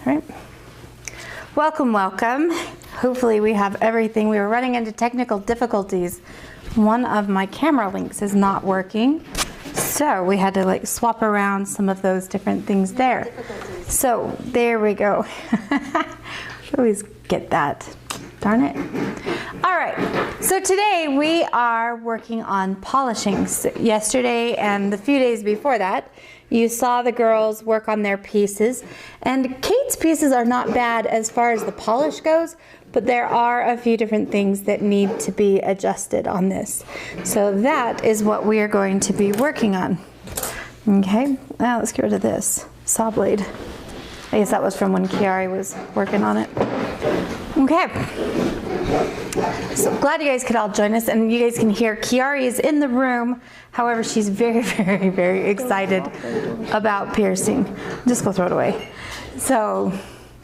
All right. Welcome, welcome. Hopefully we have everything. We were running into technical difficulties. One of my camera links is not working. So we had to like swap around some of those different things there. So there we go. Always get that. Darn it. All right, so today we are working on polishing. So yesterday and the few days before that, you saw the girls work on their pieces. And Kate's pieces are not bad as far as the polish goes, but there are a few different things that need to be adjusted on this. So that is what we are going to be working on. Okay, now let's get rid of this saw blade. I guess that was from when Kiari was working on it. Okay, so glad you guys could all join us, and you guys can hear Kiari is in the room. However, she's very, very, very excited about piercing. Just go throw it away. So,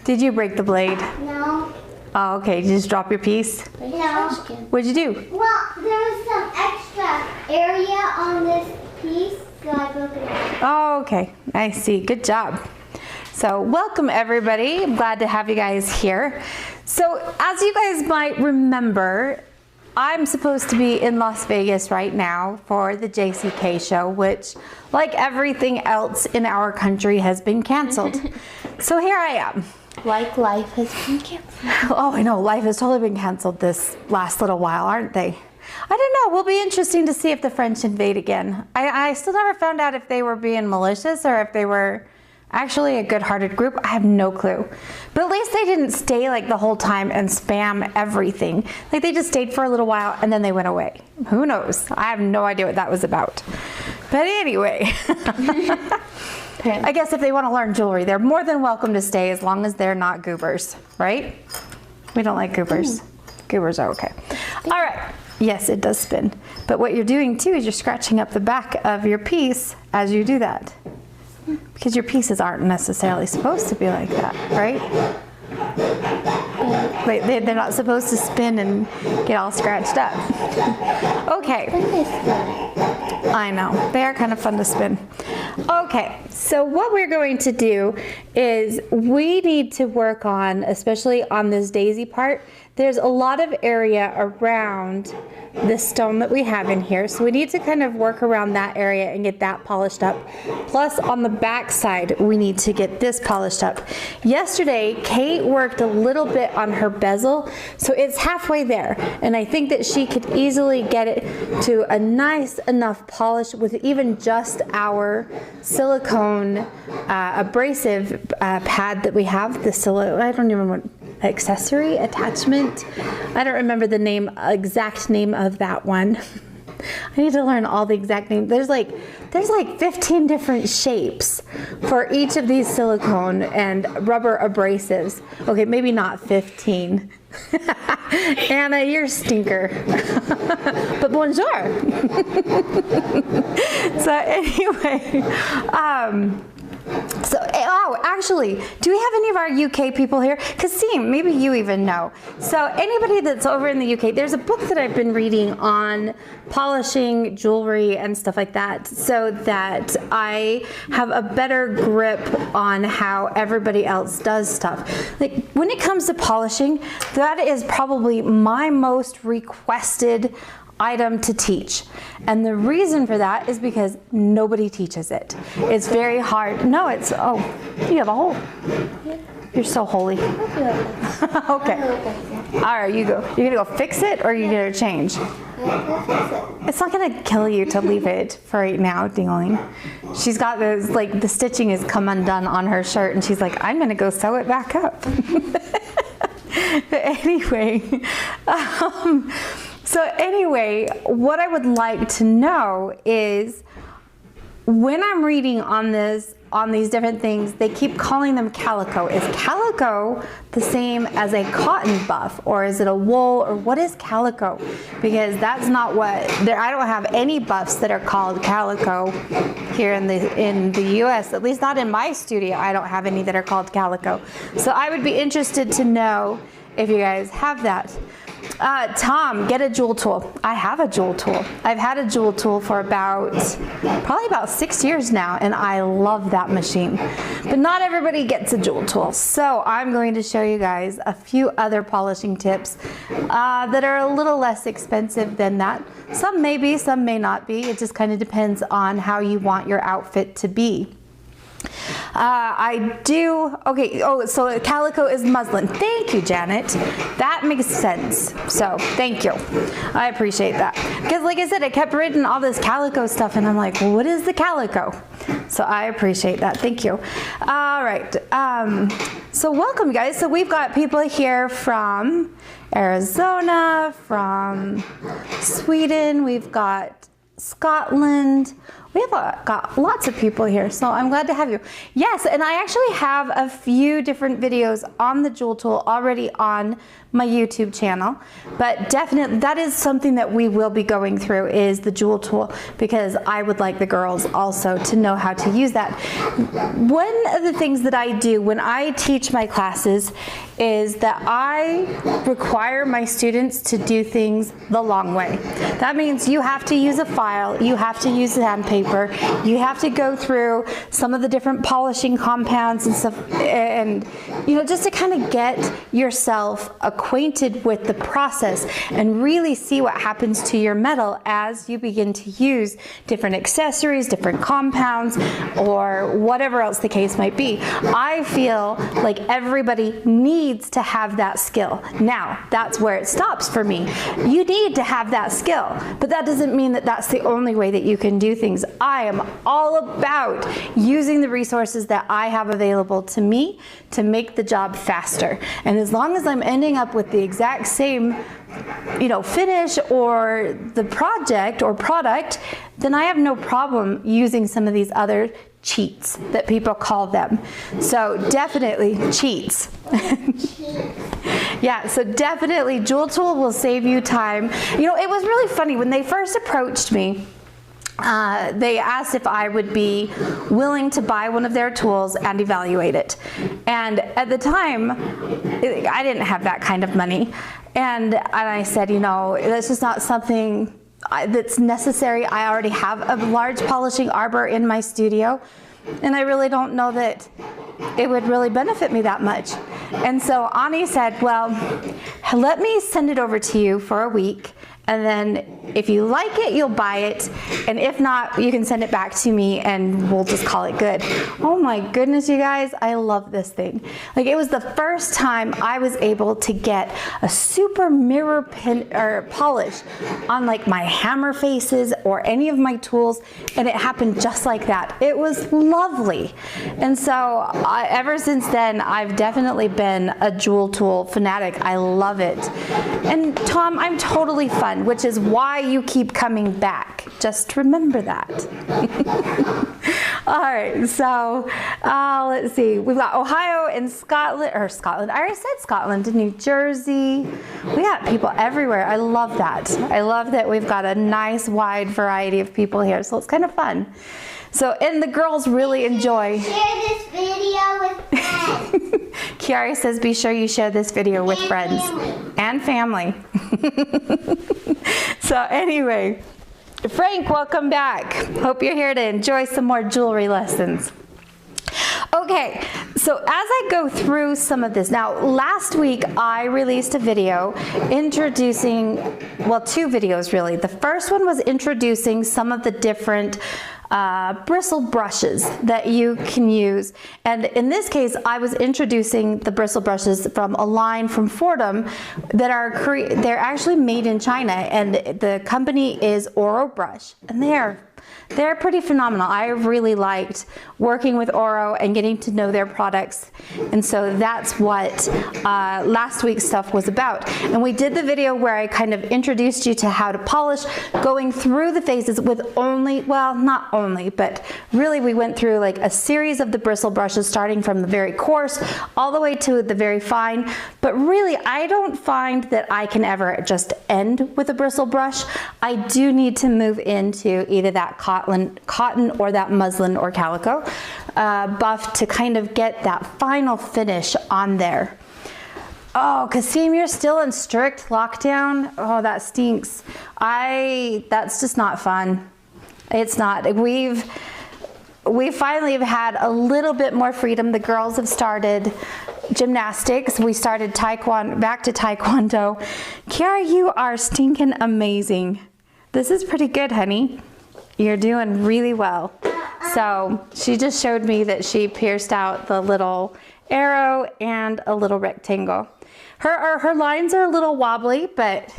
did you break the blade? No. Oh, okay. Did you just drop your piece? No. What'd you do? Well, there was some extra area on this piece, so I broke it off. Oh, okay. I see. Good job. So, welcome everybody. I'm glad to have you guys here. So, as you guys might remember, I'm supposed to be in Las Vegas right now for the JCK show, which, like everything else in our country, has been canceled. So here I am. Like life has been canceled. Oh, I know. Life has totally been canceled this last little while, aren't they? I don't know. Will be interesting to see if the French invade again. I still never found out if they were being malicious or if they were actually a good-hearted group. I have no clue. But at least they didn't stay like the whole time and spam everything. Like they just stayed for a little while and then they went away. Who knows? I have no idea what that was about. But anyway, I guess if they want to learn jewelry, they're more than welcome to stay as long as they're not goobers, right? We don't like goobers. Goobers are okay. All right. Yes, it does spin. But what you're doing too is you're scratching up the back of your piece as you do that. Because your pieces aren't necessarily supposed to be like that, right? Wait, they're not supposed to spin and get all scratched up. Okay. I know, they are kind of fun to spin. Okay, so what we're going to do is we need to work on, especially on this daisy part, there's a lot of area around the stone that we have in here. So we need to kind of work around that area and get that polished up. Plus on the back side, we need to get this polished up. Yesterday, Kate worked a little bit on her bezel, so it's halfway there. And I think that she could easily get it to a nice enough polish with even just our silicone abrasive pad that we have. I don't even know, accessory attachment. I don't remember the exact name of that one. I need to learn all the exact names. There's like 15 different shapes for each of these silicone and rubber abrasives. Okay, maybe not 15. Anna, you're a stinker. But bonjour. So anyway, actually, do we have any of our UK people here? Because see, maybe you even know. So anybody that's over in the UK, there's a book that I've been reading on polishing jewelry and stuff like that, so that I have a better grip on how everybody else does stuff. Like when it comes to polishing, that is probably my most requested item to teach. And the reason for that is because nobody teaches it. It's very hard. No, you have a hole. You're so holy. Okay. All right, you go. You're gonna go fix it or you're gonna change? It's not gonna kill you to leave it for right now, Dingling. She's got this, like the stitching has come undone on her shirt and she's like, I'm gonna go sew it back up. But anyway, what I would like to know is when I'm reading on these different things, they keep calling them calico. Is calico the same as a cotton buff, or is it a wool, or what is calico? Because that's not I don't have any buffs that are called calico here in the US, at least not in my studio. I don't have any that are called calico. So I would be interested to know if you guys have that. Tom, get a jewel tool. I have a jewel tool. I've had a jewel tool for probably about 6 years now, and I love that machine. But not everybody gets a jewel tool. So I'm going to show you guys a few other polishing tips that are a little less expensive than that. Some may be, some may not be. It just kind of depends on how you want your outfit to be. So calico is muslin. Thank you, Janet. That makes sense. So thank you. I appreciate that. Because like I said, I kept reading all this calico stuff and I'm like, well, what is the calico? So I appreciate that. Thank you. All right. So welcome, guys. So we've got people here from Arizona, from Sweden. We've got Scotland. We have got lots of people here, so I'm glad to have you. Yes, and I actually have a few different videos on the jewel tool already on my YouTube channel, but definitely that is something that we will be going through, is the jewel tool, because I would like the girls also to know how to use that. One of the things that I do when I teach my classes is that I require my students to do things the long way. That means you have to use a file, you have to use sandpaper, you have to go through some of the different polishing compounds and stuff, and you know, just to kind of get yourself acquainted with the process and really see what happens to your metal as you begin to use different accessories, different compounds, or whatever else the case might be. I feel like everybody needs to have that skill. Now, that's where it stops for me. You need to have that skill, but that doesn't mean that that's the only way that you can do things. I am all about using the resources that I have available to me to make the job faster. And as long as I'm ending up with the exact same, you know, finish or the project or product, then I have no problem using some of these other cheats that people call them. So definitely cheats. Yeah, so definitely jewel tool will save you time. You know, it was really funny when they first approached me. They asked if I would be willing to buy one of their tools and evaluate it. And at the time, I didn't have that kind of money. And I said, you know, that's just not something that's necessary. I already have a large polishing arbor in my studio, and I really don't know that it would really benefit me that much. And so Ani said, well, let me send it over to you for a week, and then if you like it, you'll buy it, and if not, you can send it back to me and we'll just call it good. Oh my goodness, you guys, I love this thing. Like, it was the first time I was able to get a super mirror pin or polish on like my hammer faces or any of my tools, and it happened just like that. It was lovely. And so ever since then, I've definitely been a jewel tool fanatic. I love it. And Tom, I'm totally fun, which is why you keep coming back. Just remember that. All right, so let's see. We've got Ohio and Scotland. I already said Scotland, and New Jersey. We got people everywhere. I love that. I love that we've got a nice wide variety of people here, so it's kind of fun. So, and the girls really enjoy. Share this video with friends. Kiara says, be sure you share this video with friends and family. So anyway, Frank, welcome back. Hope you're here to enjoy some more jewelry lessons. Okay, so as I go through some of this, now last week I released a video introducing, well, two videos really. The first one was introducing some of the different bristle brushes that you can use, and in this case I was introducing the bristle brushes from a line from Fordham that are they're actually made in China, and the company is Oro Brush, and they're pretty phenomenal. I really liked working with Oro and getting to know their products, and so that's what last week's stuff was about. And we did the video where I kind of introduced you to how to polish, going through the phases with only, well, not only, but really we went through like a series of the bristle brushes, starting from the very coarse all the way to the very fine. But really, I don't find that I can ever just end with a bristle brush. I do need to move into either that cotton or that muslin or calico buff to kind of get that final finish on there. Oh, Kasim, you're still in strict lockdown? Oh, that stinks. That's just not fun. It's not. We finally have had a little bit more freedom. The girls have started gymnastics. We started back to Taekwondo. Kiara, you are stinking amazing. This is pretty good, honey. You're doing really well. So she just showed me that she pierced out the little arrow and a little rectangle. Her lines are a little wobbly, but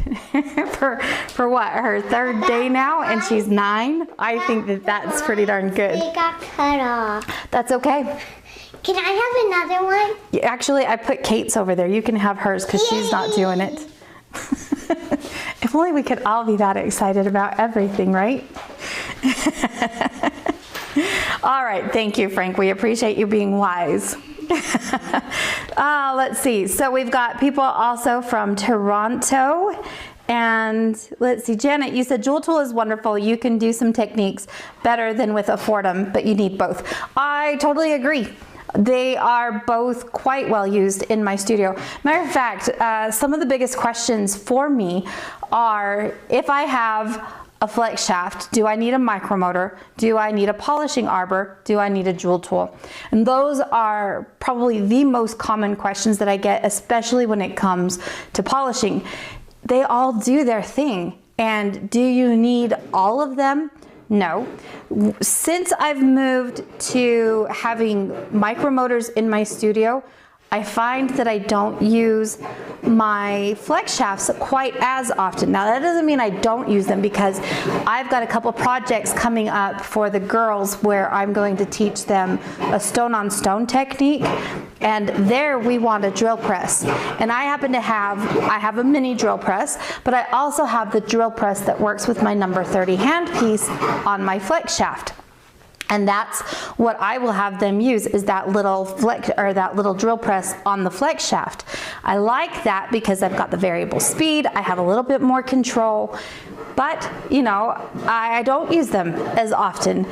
for what, her third day now, and she's 9, I think that's pretty darn good. They got cut off. That's okay. Can I have another one? Yeah, actually, I put Kate's over there. You can have hers because she's not doing it. If only we could all be that excited about everything, right? All right, thank you, Frank. We appreciate you being wise. Let's see. So we've got people also from Toronto. And let's see, Janet, you said Jewel Tool is wonderful. You can do some techniques better than with a Fordham, but you need both. I totally agree. They are both quite well used in my studio. Matter of fact, some of the biggest questions for me are, if I have a flex shaft, do I need a micromotor? Do I need a polishing arbor? Do I need a Jewel Tool? And those are probably the most common questions that I get, especially when it comes to polishing. They all do their thing. And do you need all of them? No. Since I've moved to having micromotors in my studio, I find that I don't use my flex shafts quite as often. Now that doesn't mean I don't use them, because I've got a couple projects coming up for the girls where I'm going to teach them a stone on stone technique, and there we want a drill press. And I happen to have a mini drill press, but I also have the drill press that works with my number 30 handpiece on my flex shaft. And that's what I will have them use, is that little drill press on the flex shaft. I like that because I've got the variable speed, I have a little bit more control, but you know, I don't use them as often.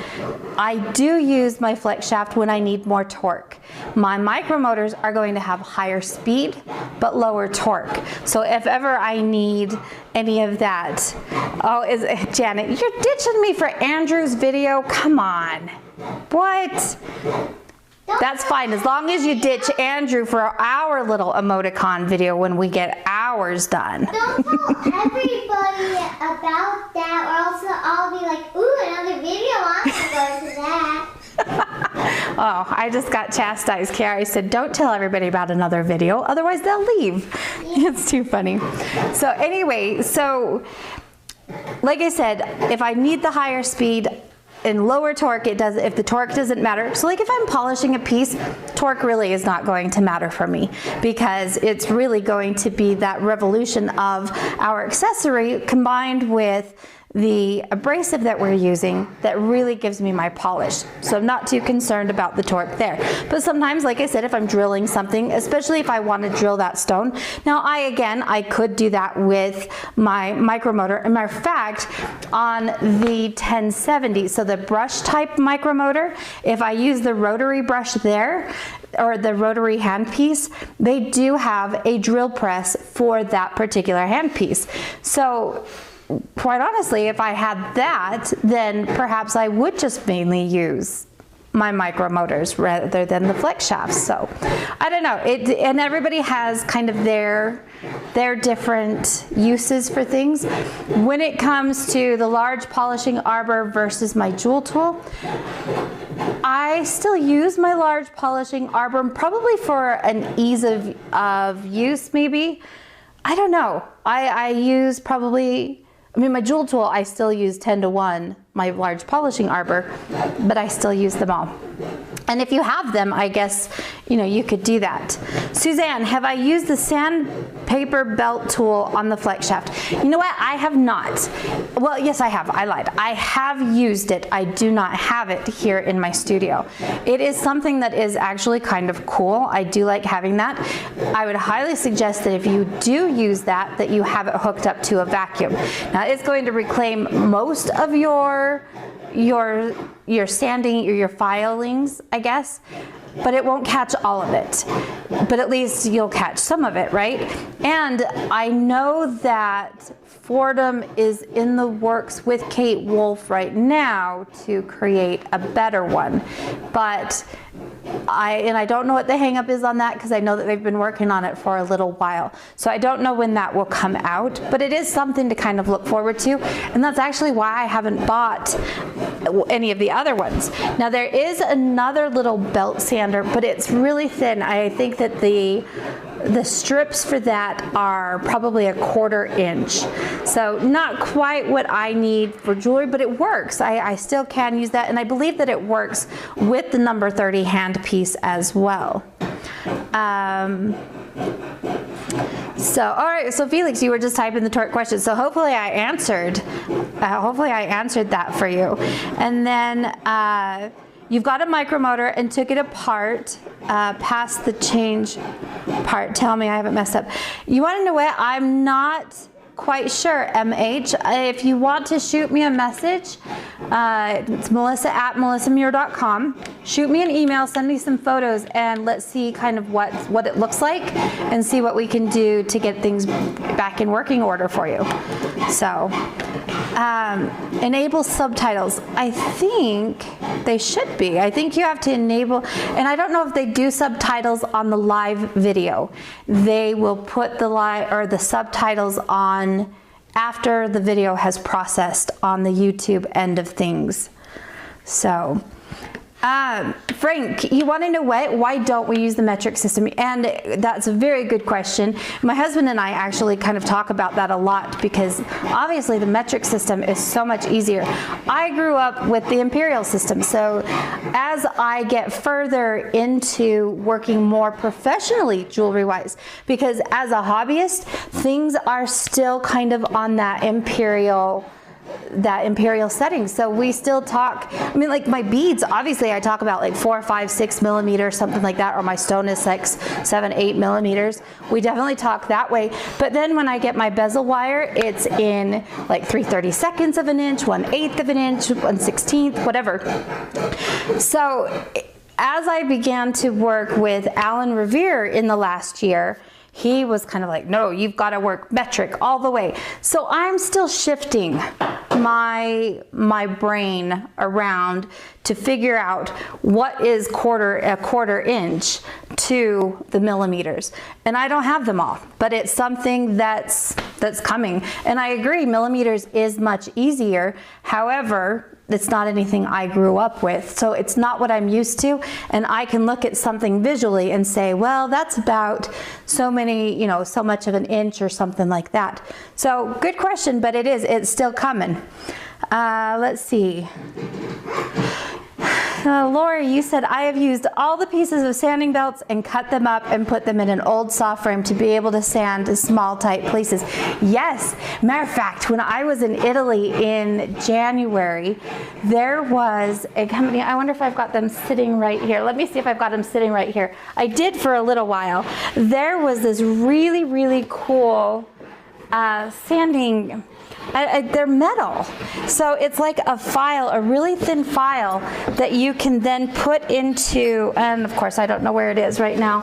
I do use my flex shaft when I need more torque. My micromotors are going to have higher speed but lower torque. So if ever I need any of that, Janet, you're ditching me for Andrew's video? Come on. What? That's fine, as long as you ditch Andrew for our little emoticon video when we get ours done. Don't tell everybody about that, or else I'll be like, ooh, another video, I'm gonna go to that. Oh, I just got chastised, Kiara. I said, don't tell everybody about another video, otherwise they'll leave. Yeah. It's too funny. So anyway, like I said, if I need the higher speed and lower torque, if the torque doesn't matter. So like if I'm polishing a piece, torque really is not going to matter for me, because it's really going to be that revolution of our accessory combined with the abrasive that we're using that really gives me my polish. So I'm not too concerned about the torque there. But sometimes, like I said, if I'm drilling something, especially if I want to drill that stone, now I could do that with my micromotor. As a matter of fact, on the 1070, so the brush type micromotor, if I use the rotary brush there, or the rotary handpiece, they do have a drill press for that particular handpiece. So quite honestly, if I had that, then perhaps I would just mainly use my micromotors rather than the flex shafts. So I don't know, and everybody has kind of their different uses for things. When it comes to the large polishing arbor versus my Jewel Tool, I still use my large polishing arbor, probably for an ease of use maybe. I don't know. I use probably, my Jewel Tool, I still use 10:1, my large polishing arbor, but I still use them all. And if you have them, I guess, you could do that. Suzanne, have I used the sandpaper belt tool on the flex shaft? You know what? I have not. Well, yes, I have. I lied. I have used it. I do not have it here in my studio. It is something that is actually kind of cool. I do like having that. I would highly suggest that if you do use that you have it hooked up to a vacuum. Now, it's going to reclaim most of your sanding or your filings, I guess. but it won't catch all of it. But at least you'll catch some of it, right? And I know that Fordham is in the works with Kate Wolf right now to create a better one. But I don't know what the hang up is on that, because I know that they've been working on it for a little while. So I don't know when that will come out, but it is something to kind of look forward to. And that's actually why I haven't bought any of the other ones. Now there is another little belt sander, but it's really thin. I think that the strips for that are probably a 1/4 inch. So not quite what I need for jewelry, but it works. I still can use that, and I believe that it works with the number 30 hand piece as well. So, all right, so Felix, you were just typing the torque question. So hopefully I answered that for you. And then you've got a micromotor and took it apart past the change part. Tell me I haven't messed up. You want to know what? I'm not quite sure, MH. If you want to shoot me a message, it's melissa@melissamuir.com. Shoot me an email, send me some photos, and let's see kind of what it looks like and see what we can do to get things back in working order for you. So, enable subtitles. I think they should be. I think you have to enable, and I don't know if they do subtitles on the live video. They will put the subtitles on after the video has processed on the YouTube end of things. So, Frank, you want to know why don't we use the metric system? And that's a very good question. My husband and I actually kind of talk about that a lot, because obviously the metric system is so much easier. I grew up with the imperial system, so as I get further into working more professionally jewelry wise, because as a hobbyist, things are still kind of on that imperial setting. So we still talk, I mean, like my beads, obviously I talk about like 4, 5, 6 millimeters, something like that, or my stone is like 7, 8 millimeters. We definitely talk that way. But then when I get my bezel wire, it's in like 3/32 of an inch, 1/8 of an inch, 1/16, whatever. So as I began to work with Alan Revere in the last year, he was kind of like, no, you've got to work metric all the way. So I'm still shifting my brain around to figure out what is a 1/4 inch to the millimeters. And I don't have them all, but it's something that's coming. And I agree, millimeters is much easier. However, it's not anything I grew up with. So it's not what I'm used to. And I can look at something visually and say, well, that's about so many, so much of an inch or something like that. So good question, but it's still coming. Let's see. Lori, you said, I have used all the pieces of sanding belts and cut them up and put them in an old soft frame to be able to sand small, tight places. Yes, matter of fact, when I was in Italy in January, there was a company, I wonder if I've got them sitting right here. Let me see if I've got them sitting right here. I did for a little while. There was this really, really cool sanding. They're metal, so it's like a file, a really thin file that you can then put into, and of course I don't know where it is right now,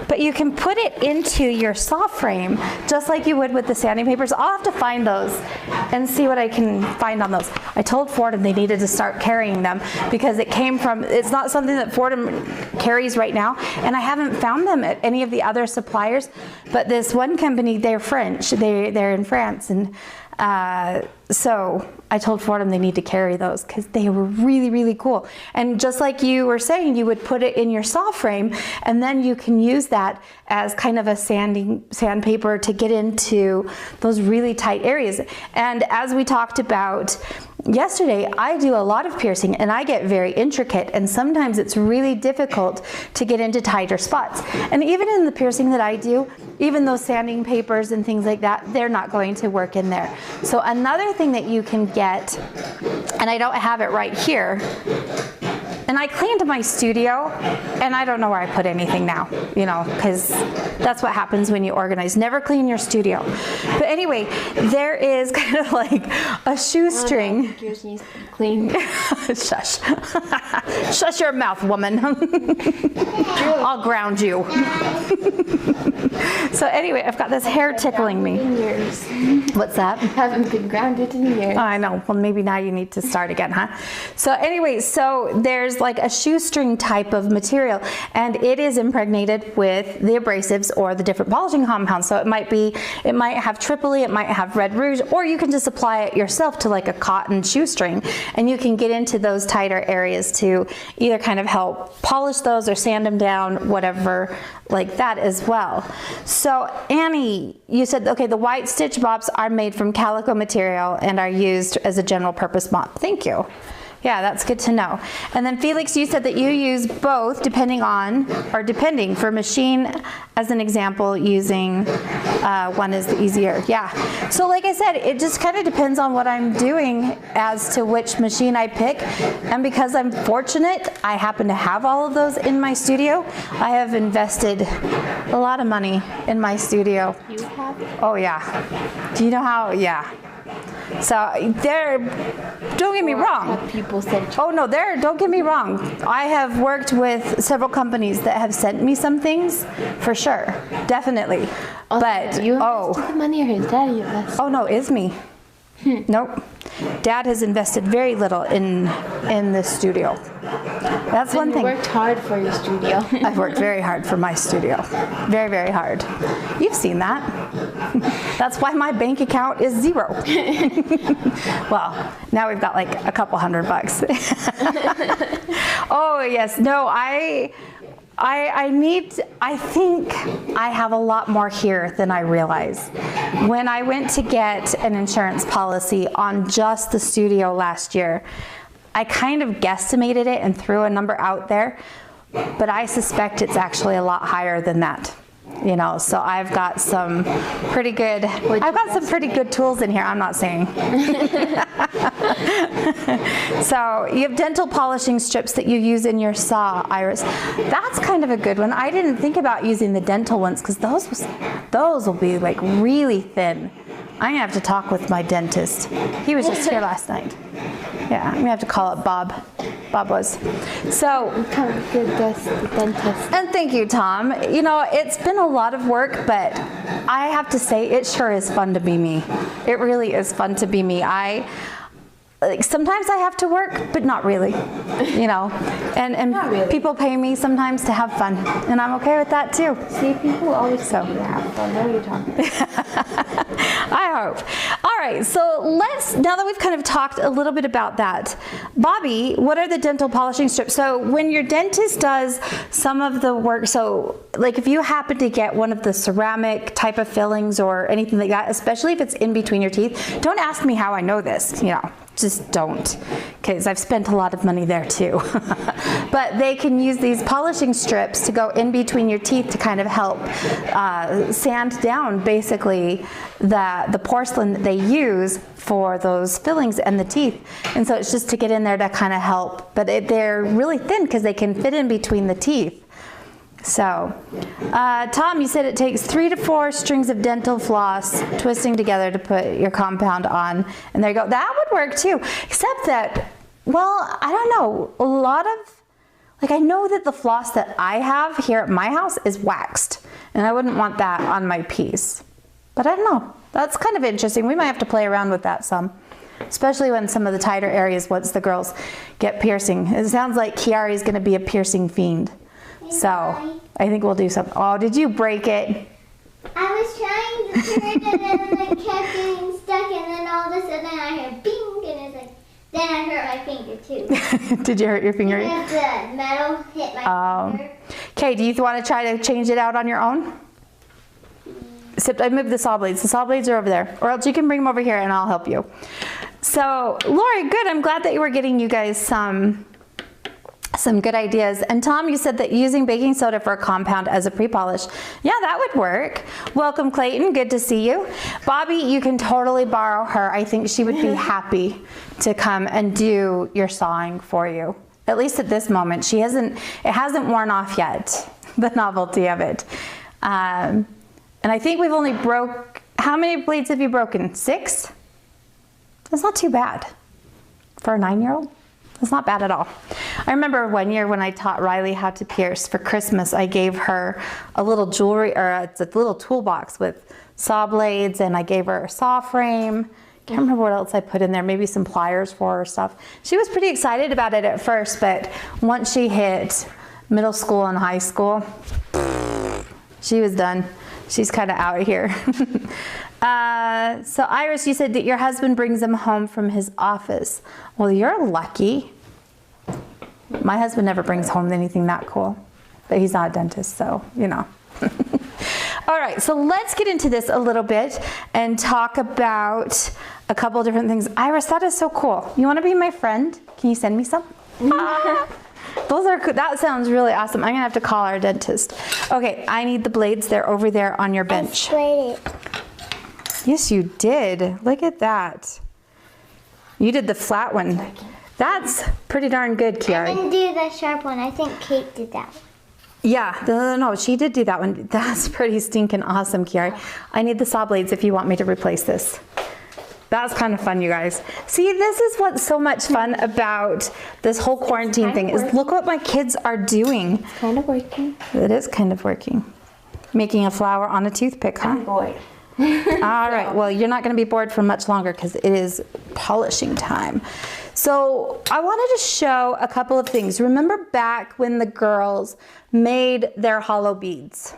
but you can put it into your soft frame just like you would with the sanding papers. I'll have to find those and see what I can find on those. I told Fordham they needed to start carrying them because it's not something that Fordham carries right now, and I haven't found them at any of the other suppliers, but this one company, they're French, they're in France. And so I told Fordham they need to carry those because they were really, really cool. And just like you were saying, you would put it in your saw frame, and then you can use that as kind of a sandpaper to get into those really tight areas. And as we talked about yesterday, I do a lot of piercing and I get very intricate, and sometimes it's really difficult to get into tighter spots. And even in the piercing that I do, even those sanding papers and things like that, they're not going to work in there. So another thing that you can get, and I don't have it right here, and I cleaned my studio and I don't know where I put anything now, because That's what happens when you organize. Never clean your studio. But anyway, there is kind of like a shoestring. Yours needs to be clean. Shush. Shush your mouth, woman. I'll ground you. So anyway, I've got this hair tickling me. Years. What's that? Haven't been grounded in years. I know. Well, maybe now you need to start again, huh? So anyway, so there's like a shoestring type of material, and it is impregnated with the abrasives or the different polishing compounds. So it might have Tripoli, it might have Red Rouge, or you can just apply it yourself to like a cotton shoestring, and you can get into those tighter areas to either kind of help polish those or sand them down, whatever like that as well. So Annie, you said, okay, the white stitch mops are made from calico material and are used as a general purpose mop. Thank you. Yeah, that's good to know. And then Felix, you said that you use both depending for machine, as an example, using one is easier. Yeah. So like I said, it just kind of depends on what I'm doing as to which machine I pick. And because I'm fortunate, I happen to have all of those in my studio. I have invested a lot of money in my studio. You have? Oh yeah. Do you know how? Yeah. So don't get me wrong. People said, Oh no, don't get me wrong. I have worked with several companies that have sent me some things, for sure, definitely. But you invested the money, or his daddy invested? oh no, it's me. Nope. Dad has invested very little in the studio. That's one thing. You worked hard for your studio. I've worked very hard for my studio. Very, very hard. You've seen that. That's why my bank account is zero. Well, now we've got like a couple $100. Oh yes, no, I think I have a lot more here than I realize. When I went to get an insurance policy on just the studio last year, I kind of guesstimated it and threw a number out there, but I suspect it's actually a lot higher than that. You know, so I've got some pretty good tools in here, I'm not saying. So you have dental polishing strips that you use in your saw, Iris. That's kind of a good one. I didn't think about using the dental ones because those will be like really thin. I'm gonna have to talk with my dentist. He was just here last night. Yeah, I'm gonna have to call up Bob. Bob was. So, Good dentist. and thank you, Tom. You know, it's been a lot of work, but I have to say it sure is fun to be me. It really is fun to be me. Sometimes I have to work, but not really, you know, and really. People pay me sometimes to have fun, and I'm okay with that too. See, people always say you have fun. What are you talking about? I hope. All right, so now that we've kind of talked a little bit about that, Bobby, what are the dental polishing strips? So when your dentist does some of the work, so like if you happen to get one of the ceramic type of fillings or anything like that, especially if it's in between your teeth, don't ask me how I know this, you know. Just don't, because I've spent a lot of money there too. But they can use these polishing strips to go in between your teeth to kind of help sand down basically the porcelain that they use for those fillings and the teeth. And so it's just to get in there to kind of help. But they're really thin because they can fit in between the teeth. So, Tom, you said it takes 3 to 4 strings of dental floss twisting together to put your compound on. And there you go. That would work too. Except that, well, I don't know. A lot of, like I know that the floss that I have here at my house is waxed. And I wouldn't want that on my piece. But I don't know. That's kind of interesting. We might have to play around with that some. Especially when some of the tighter areas, once the girls get piercing. It sounds like Kiari is going to be a piercing fiend. So, I think we'll do something. Oh, did you break it? I was trying to turn it and then it kept getting stuck, and then all of a sudden I heard bing, and it's like, then I hurt my finger too. Did you hurt your finger? Because the metal hit my finger. Okay, do you want to try to change it out on your own? Except I moved the saw blades. The saw blades are over there. Or else you can bring them over here and I'll help you. So, Lori, good. I'm glad that you were getting you guys some good ideas. And Tom, you said that using baking soda for a compound as a pre-polish. Yeah, that would work. Welcome, Clayton. Good to see you. Bobby, you can totally borrow her. I think she would be happy to come and do your sawing for you. At least at this moment. It hasn't worn off yet, the novelty of it. And I think we've only how many blades have you broken? 6? That's not too bad. For a 9-year-old, that's not bad at all. I remember one year when I taught Riley how to pierce for Christmas, I gave her a little jewelry, or a little toolbox with saw blades, and I gave her a saw frame. Can't remember what else I put in there, maybe some pliers for her stuff. She was pretty excited about it at first, but once she hit middle school and high school, she was done. She's kind of out of here. So Iris, you said that your husband brings them home from his office. Well, you're lucky. My husband never brings home anything that cool, but he's not a dentist, so, you know. All right, so let's get into this a little bit and talk about a couple of different things. Iris, that is so cool. You want to be my friend? Can you send me some? Those are cool. That sounds really awesome. I'm gonna have to call our dentist. Okay, I need the blades. They're over there on your bench. I sprayed it. Yes, you did. Look at that. You did the flat one. That's pretty darn good, I Kiari. didn't do the sharp one. I think Kate did that one. Yeah, no, she did do that one. That's pretty stinking awesome, Kiari. I need the saw blades if you want me to replace this. That's kind of fun, you guys. See, this is what's so much fun about this whole quarantine thing, is look what my kids are doing. Kind of working. It is kind of working. Making a flower on a toothpick, huh? I'm bored. All right, well, you're not going to be bored for much longer because it is polishing time. So I wanted to show a couple of things. Remember back when the girls made their hollow beads?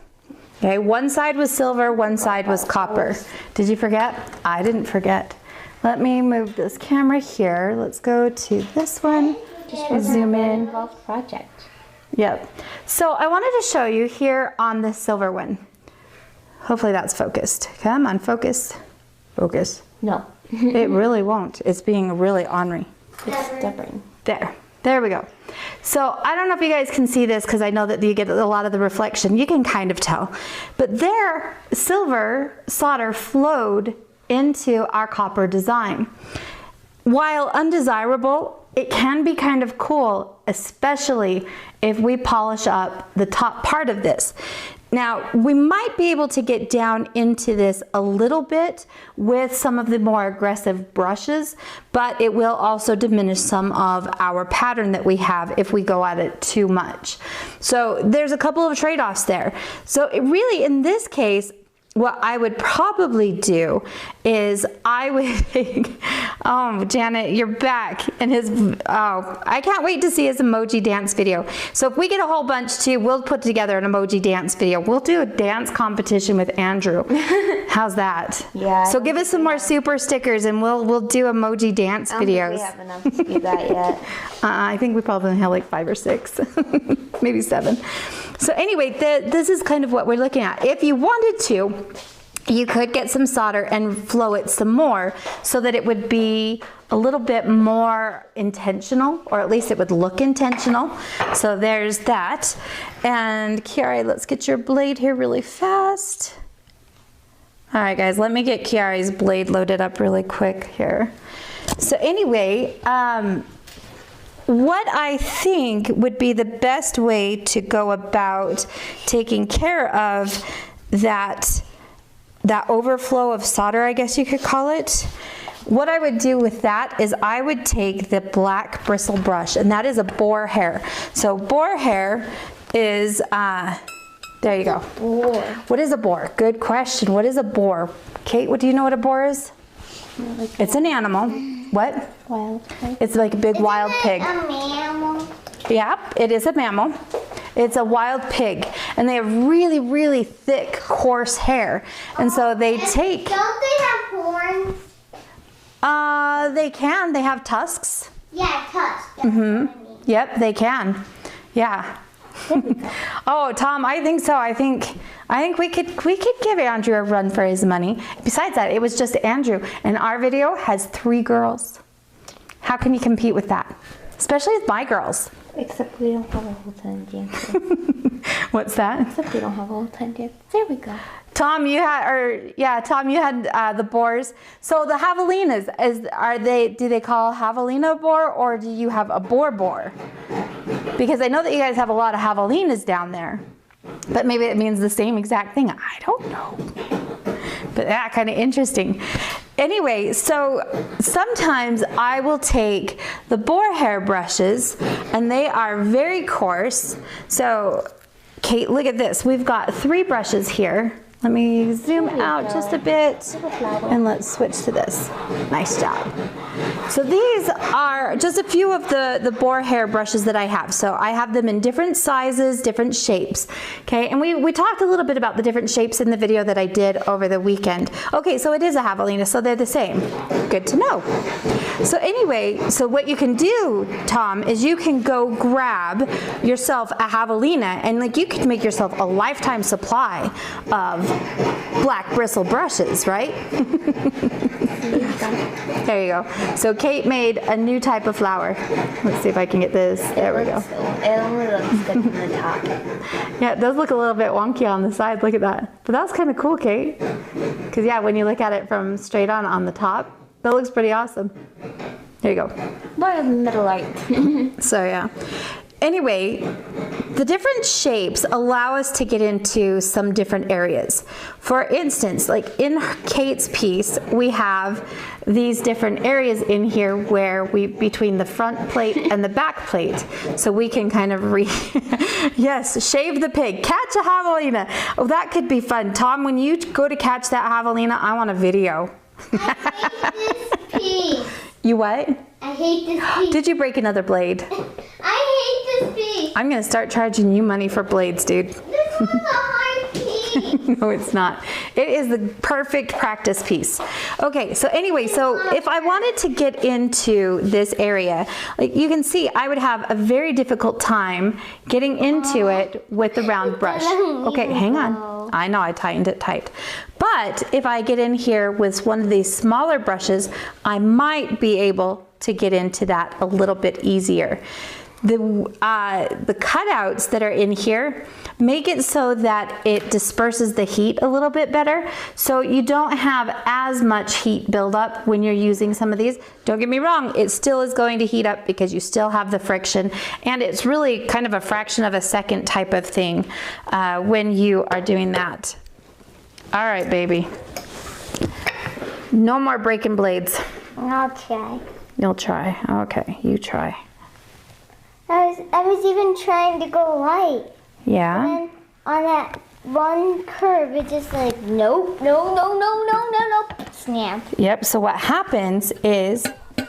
Okay, one side was silver, one side was copper. Did you forget? I didn't forget. Let me move this camera here. Let's go to this one. Just Zoom in. involved project. Yep. So I wanted to show you here on this silver one. Hopefully that's focused. Come on, focus. Focus. No, It really won't. It's being really ornery. it's stubborn. There we go. So I don't know if you guys can see this because I know that you get a lot of the reflection. You can kind of tell. But there, silver solder flowed into our copper design. While undesirable, it can be kind of cool, especially if we polish up the top part of this. Now, we might be able to get down into this a little bit with some of the more aggressive brushes, but it will also diminish some of our pattern that we have if we go at it too much. So there's a couple of trade-offs there. So it really, in this case, what I would probably do is I would take, oh, Janet, you're back. And I can't wait to see his emoji dance video. So if we get a whole bunch too, we'll put together an emoji dance video. We'll do a dance competition with Andrew. How's that? Yeah. So give us some more super stickers and we'll do emoji dance videos. We have enough to do that yet. I think we probably have like 5 or 6, maybe 7. So anyway, this is kind of what we're looking at. If you wanted to, you could get some solder and flow it some more so that it would be a little bit more intentional, or at least it would look intentional. So there's that. And Kiari, let's get your blade here really fast. All right, guys, let me get Kiari's blade loaded up really quick here. So anyway, what I think would be the best way to go about taking care of that overflow of solder, I guess you could call it. What I would do with that is I would take the black bristle brush, and that is a boar hair. So boar hair is, there you go. Boar. What is a boar? Good question. What is a boar? Kate, what do you know what a boar is? It's an animal. What? Wild pig. It's like a big wild pig. A mammal. Yeah, it is a mammal. It's a wild pig, and they have really, really thick, coarse hair. And so they take... Don't they have horns? They can. They have tusks. Yeah, tusks. That's what I mean. Yep, they can. Yeah. Oh, Tom, I think so. I think we could give Andrew a run for his money. Besides that, it was just Andrew, and our video has 3 girls. How can you compete with that? Especially with my girls. Except we don't have a whole ton dancing. What's that? Except we don't have a whole ton dancing. There we go. Tom, you had the boars. So the javelinas, do they call javelina boar, or do you have a boar? Because I know that you guys have a lot of javelinas down there. But maybe it means the same exact thing. I don't know. But that kind of interesting. Anyway, so sometimes I will take the boar hair brushes, and they are very coarse. So Kate, look at this. We've got 3 brushes here. Let me zoom out just a bit, and let's switch to this. Nice job. So these are just a few of the boar hair brushes that I have. So I have them in different sizes, different shapes. Okay, and we talked a little bit about the different shapes in the video that I did over the weekend. Okay, so it is a javelina, so they're the same. Good to know. So anyway, so what you can do, Tom, is you can go grab yourself a javelina, and like you could make yourself a lifetime supply of black bristle brushes, right? There you go. So Kate made a new type of flower. Let's see if I can get this. There we go. It only looks good from the top. Yeah, it does look a little bit wonky on the side. Look at that. But that was kind of cool, Kate. Because yeah, when you look at it from straight on the top, that looks pretty awesome. There you go. More of the middle light. So yeah. Anyway, the different shapes allow us to get into some different areas. For instance, like in Kate's piece, we have these different areas in here where between the front plate and the back plate. So we can kind of yes, shave the pig, catch a javelina. Oh, that could be fun. Tom, when you go to catch that javelina, I want a video. I hate this piece. You what? I hate this piece. Did you break another blade? I hate this piece. I'm gonna start charging you money for blades, dude. This was a hard piece. No, it's not. It is the perfect practice piece. Okay, so anyway, so if I wanted to get into this area, like you can see, I would have a very difficult time getting into it with the round brush. Okay, hang on. I know I tightened it tight. But if I get in here with one of these smaller brushes, I might be able to get into that a little bit easier. The cutouts that are in here make it so that it disperses the heat a little bit better, so you don't have as much heat buildup when you're using some of these. Don't get me wrong, it still is going to heat up because you still have the friction, and it's really kind of a fraction of a second type of thing when you are doing that. All right, baby. No more breaking blades. I'll try. You'll try. Okay, you try. I was even trying to go light. Yeah? And on that one curve, it just like, nope, no, snap. Yep, so what happens is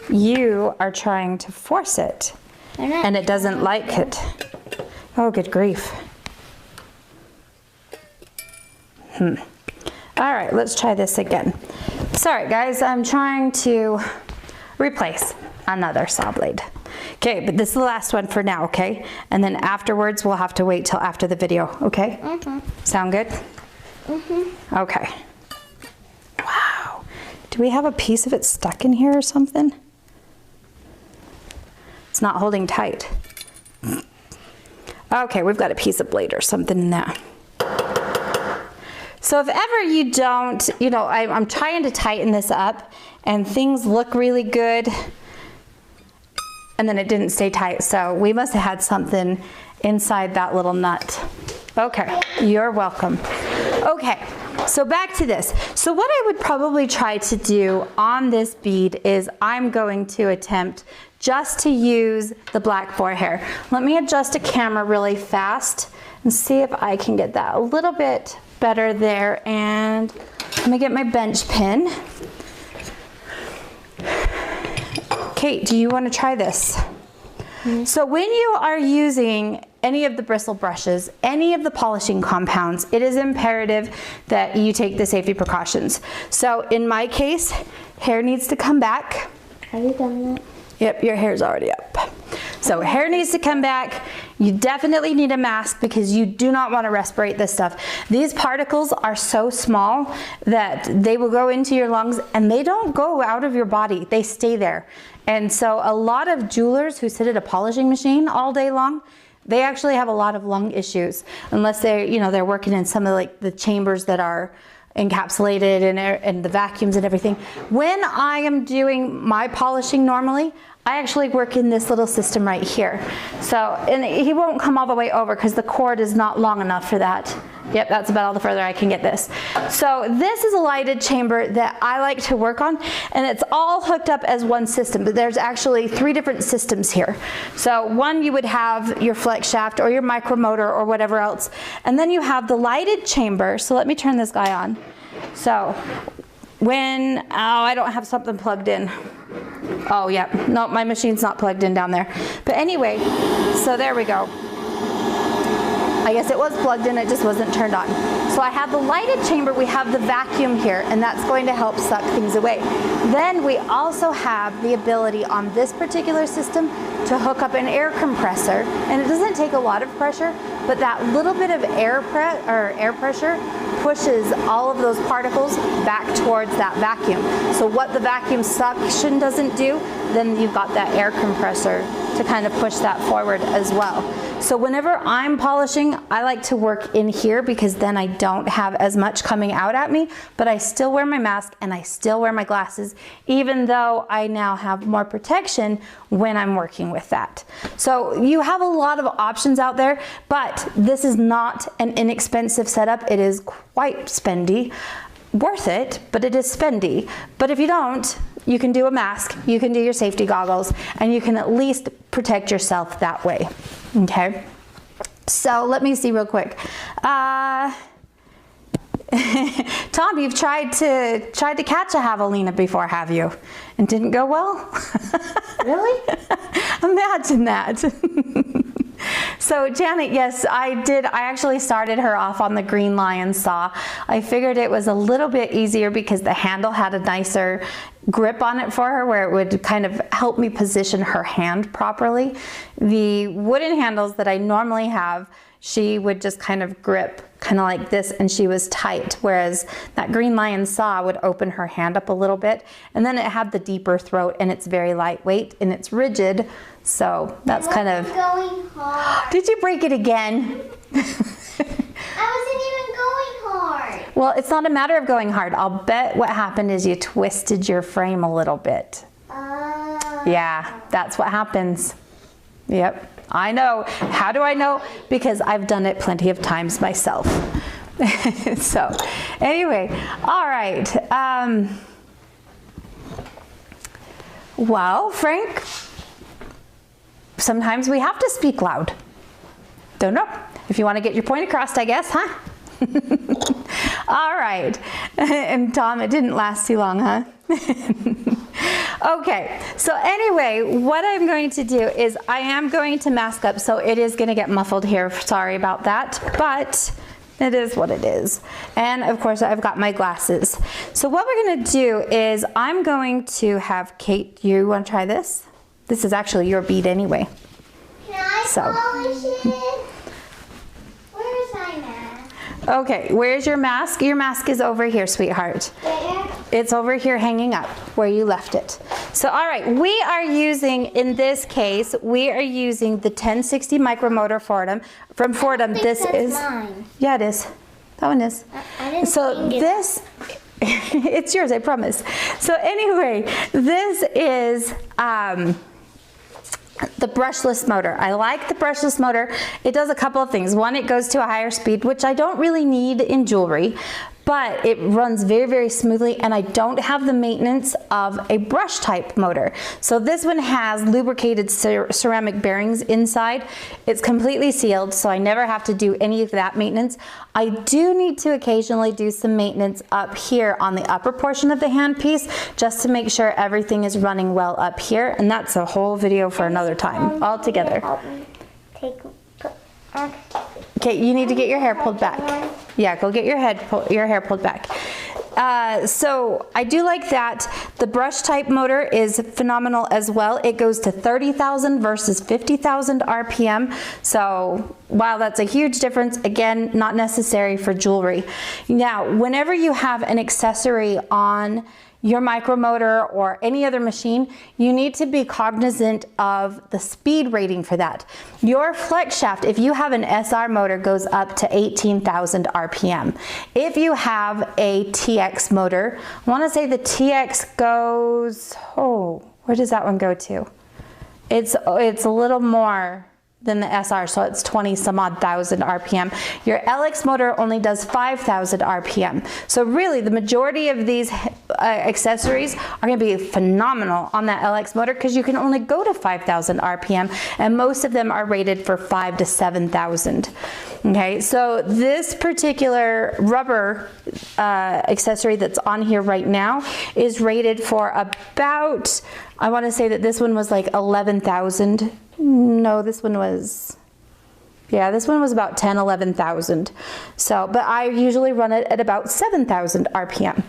you are trying to force it, and it doesn't like it. Oh, good grief. All right, let's try this again. Sorry, guys, I'm trying to replace another saw blade. Okay, but this is the last one for now, okay? And then afterwards, we'll have to wait till after the video, okay? Sound good? Okay. Wow. Do we have a piece of it stuck in here or something? It's not holding tight. Okay, we've got a piece of blade or something in there. So if ever you don't, you know, I'm trying to tighten this up and things look really good, and then it didn't stay tight, so we must have had something inside that little nut. Okay, you're welcome. Okay, so back to this. So what I would probably try to do on this bead is I'm going to attempt just to use the black boar hair. Let me adjust a camera really fast and see if I can get that a little bit better there. And let me get my bench pin. Kate, do you want to try this? So when you are using any of the bristle brushes, any of the polishing compounds, it is imperative that you take the safety precautions. So in my case, hair needs to come back. Have you done that? Yep, your hair's already up. So hair needs to come back. You definitely need a mask because you do not want to respirate this stuff. These particles are so small that they will go into your lungs and they don't go out of your body. They stay there. And so a lot of jewelers who sit at a polishing machine all day long, they actually have a lot of lung issues unless they're, you know, they're working in some of like the chambers that are encapsulated and the vacuums and everything. When I am doing my polishing normally, I actually work in this little system right here. So, and he won't come all the way over because the cord is not long enough for that. Yep, that's about all the further I can get this. So this is a lighted chamber that I like to work on, and it's all hooked up as one system, but there's actually 3 different systems here. So one, you would have your flex shaft or your micromotor or whatever else, and then you have the lighted chamber. So let me turn this guy on. So when, oh, I don't have something plugged in. Oh yeah, no, my machine's not plugged in down there. But anyway, so there we go. I guess it was plugged in, it just wasn't turned on. So I have the lighted chamber, we have the vacuum here, and that's going to help suck things away. Then we also have the ability on this particular system to hook up an air compressor, and it doesn't take a lot of pressure, but that little bit of air pressure pushes all of those particles back towards that vacuum. So what the vacuum suction doesn't do, then you've got that air compressor to kind of push that forward as well. So whenever I'm polishing, I like to work in here because then I don't have as much coming out at me, but I still wear my mask and I still wear my glasses, even though I now have more protection when I'm working with that. So you have a lot of options out there, but this is not an inexpensive setup. It is quite spendy. Worth it, but it is spendy. But if you don't, you can do a mask, you can do your safety goggles, and you can at least protect yourself that way. Okay, so let me see real quick. Tom, you've tried to catch a javelina before, have you? And didn't go well? Really? Imagine that. So Janet, yes, I did. I actually started her off on the Green Lion saw. I figured it was a little bit easier because the handle had a nicer grip on it for her, where it would kind of help me position her hand properly. The wooden handles that I normally have, she would just kind of grip kind of like this, and she was tight, whereas that Green Lion saw would open her hand up a little bit, and then it had the deeper throat, and it's very lightweight and it's rigid, so that's kind of going hard. Did you break it again? I wasn't even going hard. Well, it's not a matter of going hard. I'll bet what happened is you twisted your frame a little bit. Yeah, that's what happens. Yep. I know. How do I know? Because I've done it plenty of times myself. So, anyway, all right. Well, Frank, sometimes we have to speak loud. Don't know. If you want to get your point across, I guess, huh? All right. And Tom, it didn't last too long, huh? Okay, so anyway, what I'm going to do is I am going to mask up, so it is going to get muffled here. Sorry about that, but it is what it is. And of course, I've got my glasses. So what we're going to do is I'm going to have Kate, you want to try this? This is actually your bead anyway. Can I polish it? Where's my mask? Okay, where's your mask? Your mask is over here, sweetheart. Where? It's over here hanging up where you left it. So, all right, we are using, in this case, we are using the 1060 micromotor Fordham from Fordham. This is mine. Yeah, it is. That one is. I didn't So this, it's yours, I promise. So anyway, this is the brushless motor. I like the brushless motor. It does a couple of things. One, it goes to a higher speed, which I don't really need in jewelry, but it runs very, very smoothly, and I don't have the maintenance of a brush type motor. So this one has lubricated ceramic bearings inside. It's completely sealed, so I never have to do any of that maintenance. I do need to occasionally do some maintenance up here on the upper portion of the handpiece, just to make sure everything is running well up here, and that's a whole video for another time altogether. Okay, you need to get your hair pulled back. Yeah, go get your hair pulled back. So I do like that. The brush type motor is phenomenal as well. It goes to 30,000 versus 50,000 RPM. So while that's a huge difference, again, not necessary for jewelry. Now, whenever you have an accessory on your micromotor or any other machine, you need to be cognizant of the speed rating for that. Your flex shaft, if you have an SR motor, goes up to 18,000 RPM. If you have a TX motor, I want to say the TX goes, where does that one go to? It's a little more than the SR, so it's 20 some odd thousand RPM. Your LX motor only does 5,000 RPM. So really the majority of these accessories are gonna be phenomenal on that LX motor because you can only go to 5,000 RPM and most of them are rated for 5,000 to 7,000. Okay, so this particular rubber accessory that's on here right now is rated for about, I wanna say that this one was like 11,000. No, this one was about 10, 11,000. So, but I usually run it at about 7,000 RPM.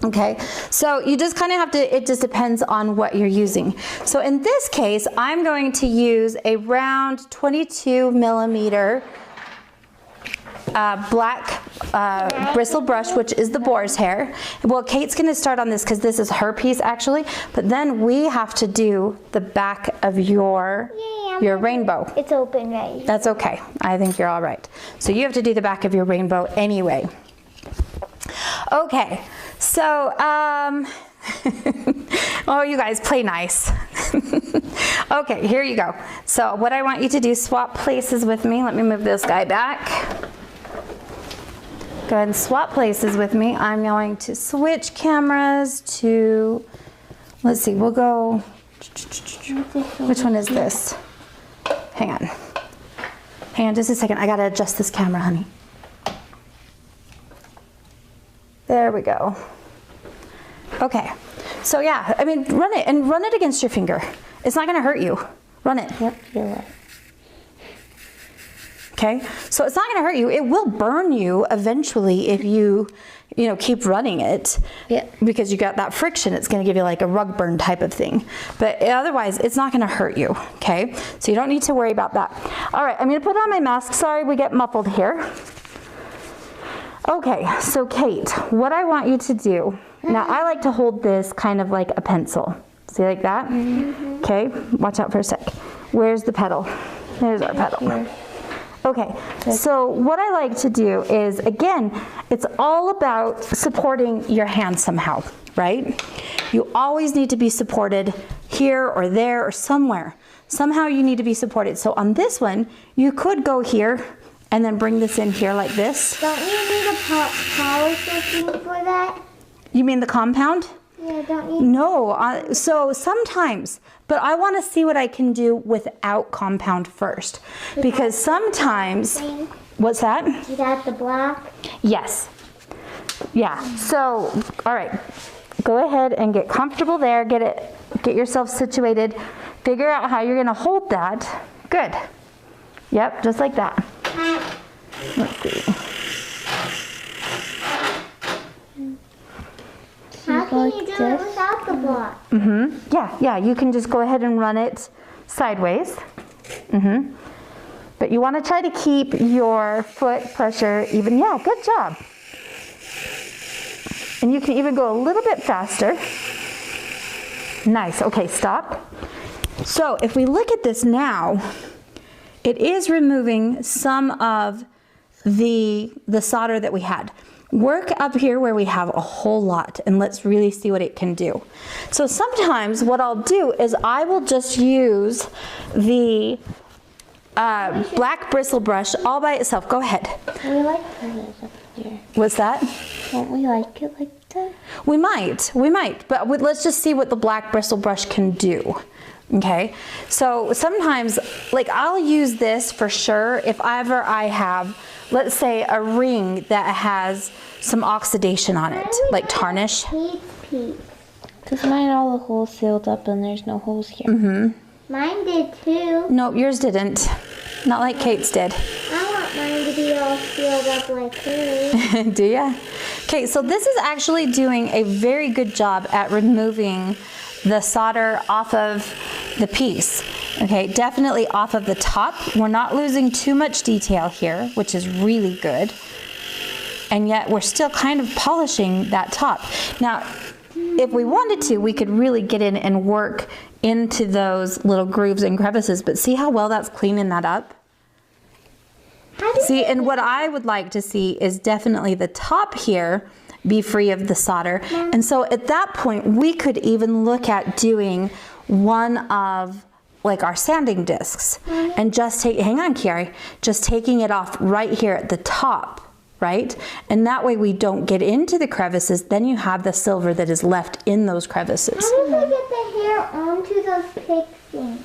Okay, so you just kind of have to, it just depends on what you're using. So in this case, I'm going to use a round 22 millimeter black bristle brush, which is the boar's hair. Well, Kate's going to start on this because this is her piece actually, but then we have to do the back of your rainbow. It's open right. That's okay. I think you're all right. So you have to do the back of your rainbow anyway. Okay, so oh, you guys play nice. Okay, here you go. So what I want you to do, swap places with me. Let me move this guy back. Go ahead and swap places with me. I'm going to switch cameras to, let's see, we'll go, which one is this? Hang on just a second. I gotta adjust this camera, honey. There we go. Okay, so yeah, I mean, run it against your finger. It's not gonna hurt you. Run it. Yep, you're right. Okay, so it's not going to hurt you. It will burn you eventually if you keep running it. Yeah. Because you got that friction. It's going to give you like a rug burn type of thing. But otherwise, it's not going to hurt you. Okay, so you don't need to worry about that. All right, I'm going to put on my mask. Sorry, we get muffled here. Okay, so Kate, what I want you to do now, I like to hold this kind of like a pencil. See, like that? Mm-hmm. Okay, watch out for a sec. Where's the pedal? There's our pedal. Here. Okay, so what I like to do is, again, it's all about supporting your hand somehow, right? You always need to be supported here or there or somewhere. Somehow you need to be supported. So on this one, you could go here and then bring this in here like this. Don't you need a polish thing for that? You mean the compound? Yeah, don't you? No, so sometimes, but I want to see what I can do without compound first. Because sometimes, what's that? Is that the black? Yes. Yeah, so, all right, go ahead and get comfortable there, get yourself situated, figure out how you're gonna hold that. Good. Yep, just like that. Let's see. How can you do it without the block? Mm-hmm. Yeah, you can just go ahead and run it sideways. Mm-hmm. But you want to try to keep your foot pressure even. Yeah, good job. And you can even go a little bit faster. Nice. Okay, stop. So if we look at this now, it is removing some of the solder that we had. Work up here where we have a whole lot and let's really see what it can do. So sometimes what I'll do is I will just use the black bristle brush all by itself. Go ahead. We like it up here. What's that? Don't we like it like that? We might, but let's just see what the black bristle brush can do. Okay, so sometimes, like I'll use this for sure if ever I have, let's say, a ring that has some oxidation on it, like tarnish. Because mine all the holes sealed up and there's no holes here. Mm-hmm. Mine did too. Nope, yours didn't. Not like Kate's did. I want mine to be all sealed up like hers. Do ya? Okay, so this is actually doing a very good job at removing the solder off of the piece. Okay, definitely off of the top. We're not losing too much detail here, which is really good. And yet we're still kind of polishing that top. Now, if we wanted to, we could really get in and work into those little grooves and crevices, but see how well that's cleaning that up? See, and what I would like to see is definitely the top here be free of the solder. And so at that point, we could even look at doing one of like our sanding discs and just hang on, Kiari, just taking it off right here at the top, right? And that way we don't get into the crevices, then you have the silver that is left in those crevices. How did they get the hair onto those pigtails?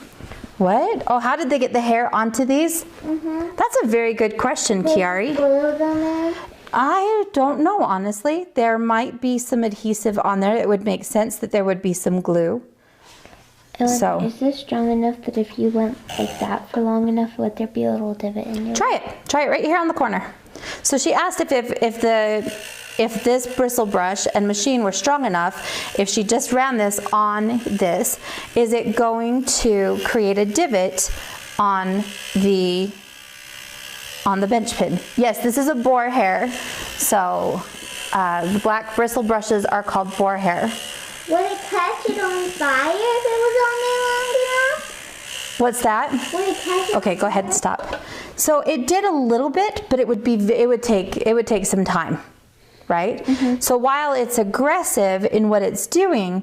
What? Oh, how did they get the hair onto these? That's a very good question, Kiari. Glue them in? I don't know, honestly. There might be some adhesive on there. It would make sense that there would be some glue. So Is this strong enough that if you went like that for long enough, would there be a little divot in your? try it right here on the corner. So she asked if this bristle brush and machine were strong enough, if she just ran this on this, is it going to create a divot on the bench pin? Yes, this is a boar hair. So the black bristle brushes are called boar hair. Would it catch it on fire if it was on there long enough? What's that? Would it catch it? Okay, go ahead and stop. So it did a little bit, but it would take some time, right? So while it's aggressive in what it's doing,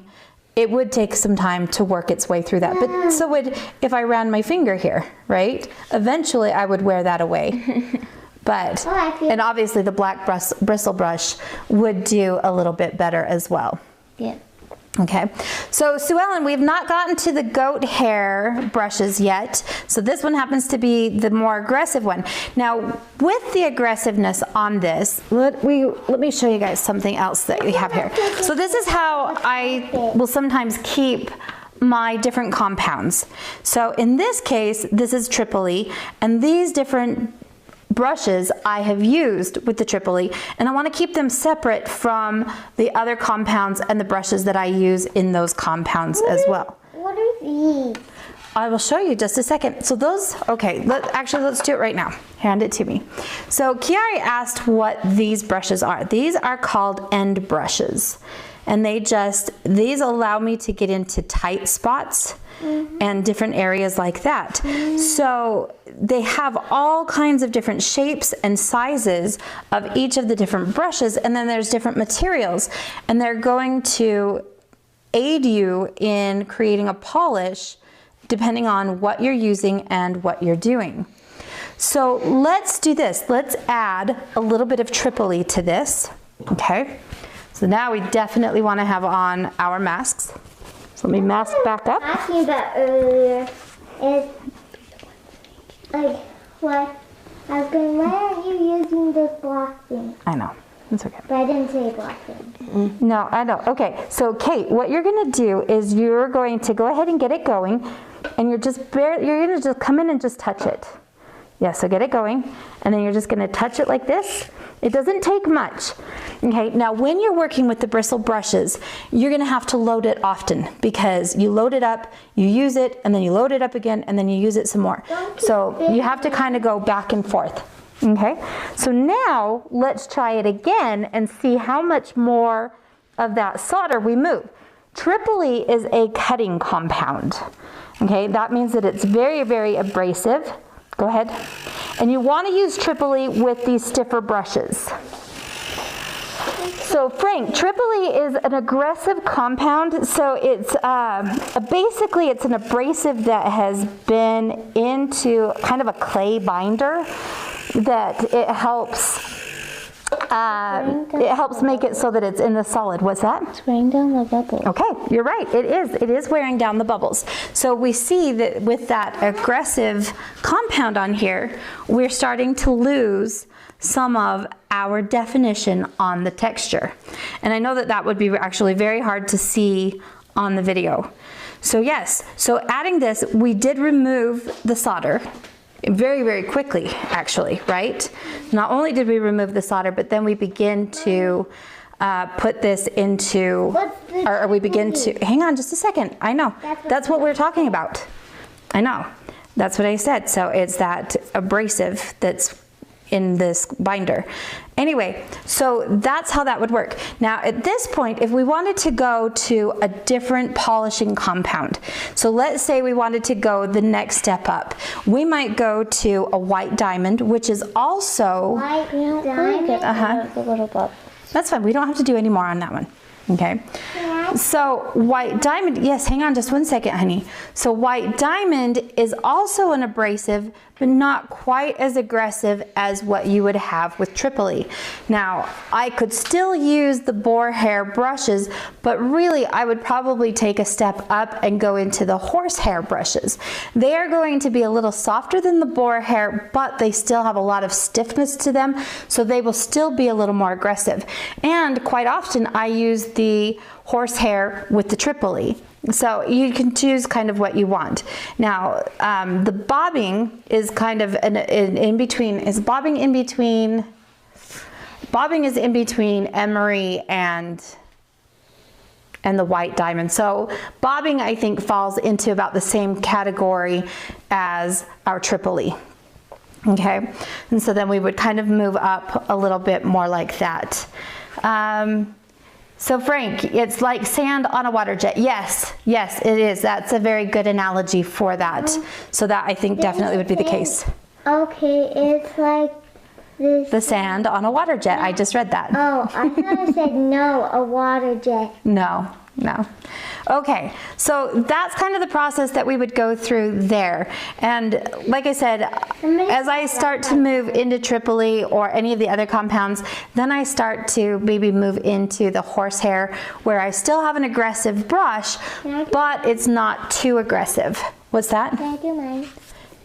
it would take some time to work its way through that. But so would if I ran my finger here, right? Eventually I would wear that away. But and obviously the black bristle brush would do a little bit better as well. Yeah. Okay, so Sue Ellen, we've not gotten to the goat hair brushes yet. So this one happens to be the more aggressive one. Now, with the aggressiveness on this, let me show you guys something else that we have here. So this is how I will sometimes keep my different compounds. So in this case, this is Tripoli, and these different brushes I have used with the Tripoli, and I want to keep them separate from the other compounds and the brushes that I use in those compounds as well. What are these? I will show you just a second. So those, okay, let's do it right now. Hand it to me. So Kiari asked what these brushes are. These are called end brushes, and these allow me to get into tight spots and different areas like that. So they have all kinds of different shapes and sizes of each of the different brushes, and then there's different materials, and they're going to aid you in creating a polish depending on what you're using and what you're doing. So let's do this. Let's add a little bit of Tripoli to this, okay? So now we definitely want to have on our masks. So let me mask back up. Asking about earlier is like what I was going, why aren't you using this black thing? I know, it's okay. But I didn't say black thing. No, I know. Okay, so Kate, what you're going to do is you're going to go ahead and get it going, and you're going to just come in and just touch it. Yeah, so get it going, and then you're just going to touch it like this. It doesn't take much. Okay, now when you're working with the bristle brushes, you're going to have to load it often, because you load it up, you use it, and then you load it up again, and then you use it some more. So you have to kind of go back and forth. Okay, so now let's try it again and see how much more of that solder we move. Tripoli is a cutting compound. Okay, that means that it's very, very abrasive. Go ahead. And you want to use Tripoli with these stiffer brushes. So Frank, Tripoli is an aggressive compound. So it's basically it's an abrasive that has been into kind of a clay binder that it helps make it so that it's in the solid. What's that? It's wearing down the bubbles. Okay, you're right. It is wearing down the bubbles. So we see that with that aggressive compound on here, we're starting to lose some of our definition on the texture. And I know that that would be actually very hard to see on the video. So yes, so adding this, we did remove the solder. very, very quickly, actually, right? Not only did we remove the solder, but then we begin to put this into, or we begin to, hang on just a second. I know, that's what we're talking about. I know, that's what I said. So it's that abrasive that's in this binder. Anyway, so that's how that would work. Now at this point, if we wanted to go to a different polishing compound, so let's say we wanted to go the next step up, we might go to a white diamond, which is also... White diamond? The little bubble. That's fine, we don't have to do any more on that one. Okay, so white diamond, yes, hang on just one second, honey. So white diamond is also an abrasive, but not quite as aggressive as what you would have with Tripoli. Now, I could still use the boar hair brushes, but really I would probably take a step up and go into the horsehair brushes. They are going to be a little softer than the boar hair, but they still have a lot of stiffness to them, so they will still be a little more aggressive. And quite often I use the horsehair with the Tripoli. So you can choose kind of what you want. Now, the bobbing is kind of in between. Bobbing is in between emery and the white diamond. So bobbing, I think, falls into about the same category as our Tripoli. Okay, and so then we would kind of move up a little bit more like that. So Frank, it's like sand on a water jet. Yes, yes, it is. That's a very good analogy for that. So that I think definitely would be the case. Okay, it's like this. The sand on a water jet. I just read that. Oh, I thought it said no, a water jet. No, no. Okay, so that's kind of the process that we would go through there. And like I said, as I start to move into Tripoli or any of the other compounds, then I start to maybe move into the horsehair where I still have an aggressive brush, but it's not too aggressive. What's that? Can I do mine?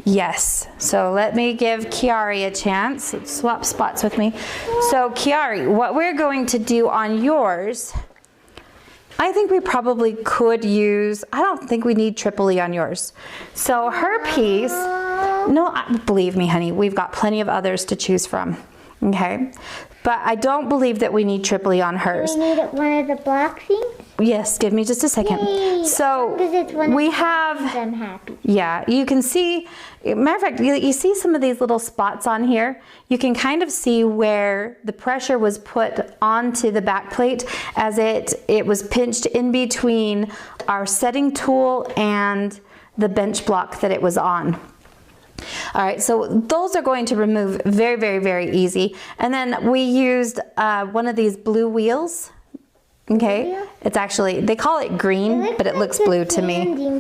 Yes. So let me give Kiari a chance. Let's swap spots with me. So Kiari, what we're going to do on yours, I think we probably could use, I don't think we need Tripoli on yours. So her piece, no, believe me, honey, we've got plenty of others to choose from. Okay. But I don't believe that we need Tripoli on hers. Do we need one of the black things? Yes, give me just a second. Yay. So we have, I'm happy. yeah, you can see, matter of fact, you see some of these little spots on here. You can kind of see where the pressure was put onto the back plate as it was pinched in between our setting tool and the bench block that it was on. All right, so those are going to remove very, very, very easy. And then we used one of these blue wheels. Okay, it's actually, they call it green, but it looks blue to me.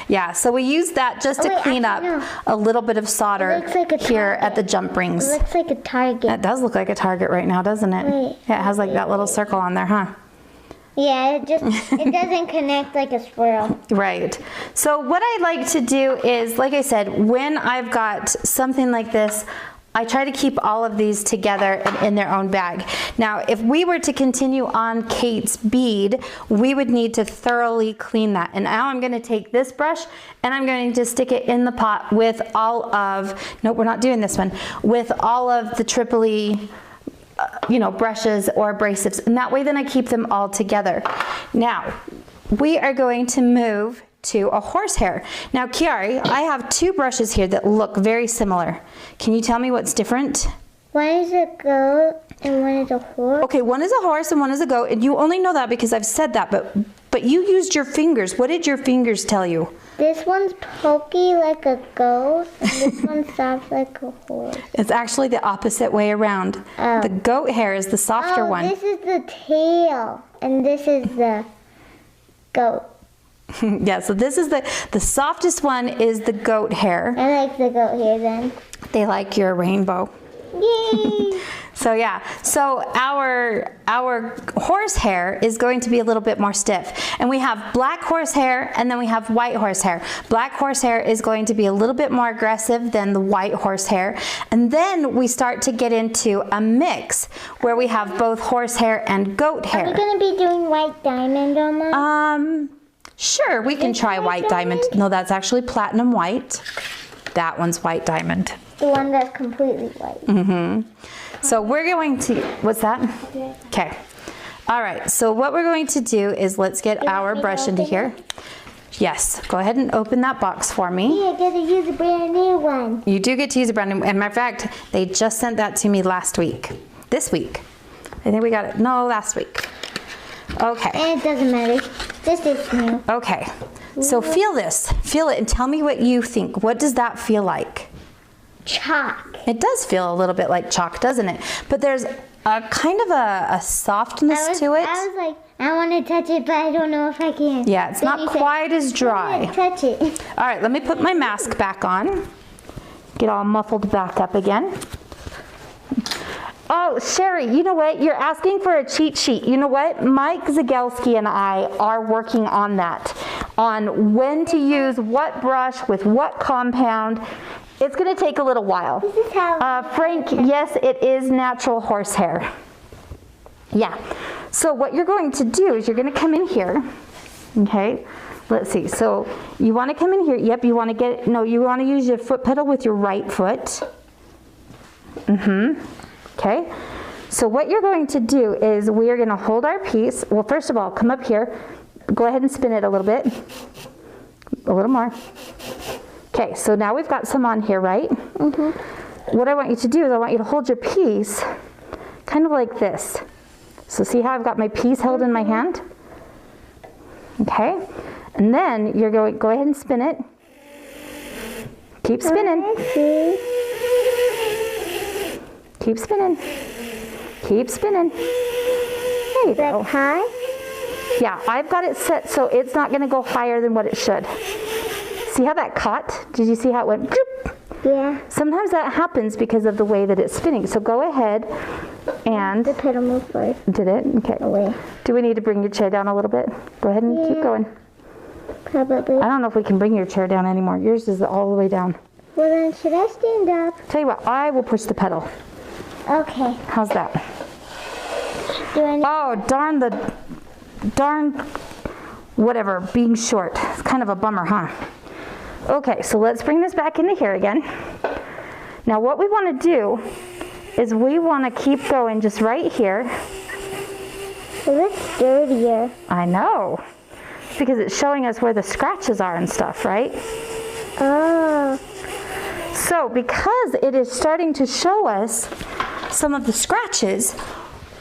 Yeah, so we use that just to clean up a little bit of solder here at the jump rings. It looks like a target. That does look like a target right now, doesn't it? Wait. Yeah, it has like that little circle on there, huh? Yeah, it doesn't connect like a squirrel. Right. So what I like to do is, like I said, when I've got something like this, I try to keep all of these together and in their own bag. Now, if we were to continue on Kate's bead, we would need to thoroughly clean that. And now I'm gonna take this brush and I'm going to stick it in the pot with all of, nope, we're not doing this one, with all of the Tripoli, brushes or abrasives. And that way then I keep them all together. Now, we are going to move to a horsehair. Now, Kiari, I have two brushes here that look very similar. Can you tell me what's different? One is a goat and one is a horse. Okay, one is a horse and one is a goat, and you only know that because I've said that, but you used your fingers. What did your fingers tell you? This one's pokey like a goat, and this one's soft like a horse. It's actually the opposite way around. Oh. The goat hair is the softer one. This is the tail, and this is the goat. Yeah, so this is the softest one is the goat hair. I like the goat hair then. They like your rainbow. Yay! So yeah, so our horsehair is going to be a little bit more stiff. And we have black horsehair and then we have white horsehair. Black horsehair is going to be a little bit more aggressive than the white horsehair. And then we start to get into a mix where we have both horsehair and goat hair. Are we going to be doing white diamond on that? Sure, we can try white diamond. No, that's actually platinum white. That one's white diamond. The one that's completely white. So we're going to, what's that? Okay. All right, so what we're going to do is let's get our brush into here. Yes, go ahead and open that box for me. Yeah, I gotta use a brand new one. You do get to use a brand new, and matter of fact, they just sent that to me last week. This week. I think we got it, no, last week. Okay. And it doesn't matter. This is new. Okay, so feel this. Feel it and tell me what you think. What does that feel like? Chalk. It does feel a little bit like chalk, doesn't it? But there's a kind of a softness to it. I was like, I want to touch it, but I don't know if I can. Yeah, it's Then not you said, quite as dry. touch it. All right, let me put my mask back on. Get all muffled back up again. Oh, Sherry, you know what? You're asking for a cheat sheet. You know what? Mike Zagelski and I are working on that, on when to use what brush with what compound. It's going to take a little while. This is how. Frank, yes, it is natural horsehair. Yeah. So what you're going to do is you're going to come in here. Okay. Let's see. So you want to come in here. Yep. You want to get, no, you want to use your foot pedal with your right foot. Okay. So what you're going to do is we are going to hold our piece. Well, first of all, come up here. Go ahead and spin it a little bit. A little more. Okay, so now we've got some on here, right? What I want you to do is I want you to hold your piece kind of like this. So see how I've got my piece held in my hand? Okay, and then you're going, go ahead and spin it. Keep spinning. Keep spinning. Keep spinning. There you go. Like high? Yeah, I've got it set so it's not going to go higher than what it should. See how that caught? Did you see how it went? Yeah. Sometimes that happens because of the way that it's spinning. So go ahead and... The pedal moved first. Did it? Okay. Away. Do we need to bring your chair down a little bit? Go ahead and keep going. Probably. I don't know if we can bring your chair down anymore. Yours is all the way down. Well then, should I stand up? Tell you what, I will push the pedal. Okay. How's that? Do I need Oh, darn, whatever, being short. It's kind of a bummer, huh? Okay, so let's bring this back into here again. Now what we want to do is we want to keep going just right here. It looks dirtier. I know. It's because it's showing us where the scratches are and stuff, right? Oh. So because it is starting to show us some of the scratches,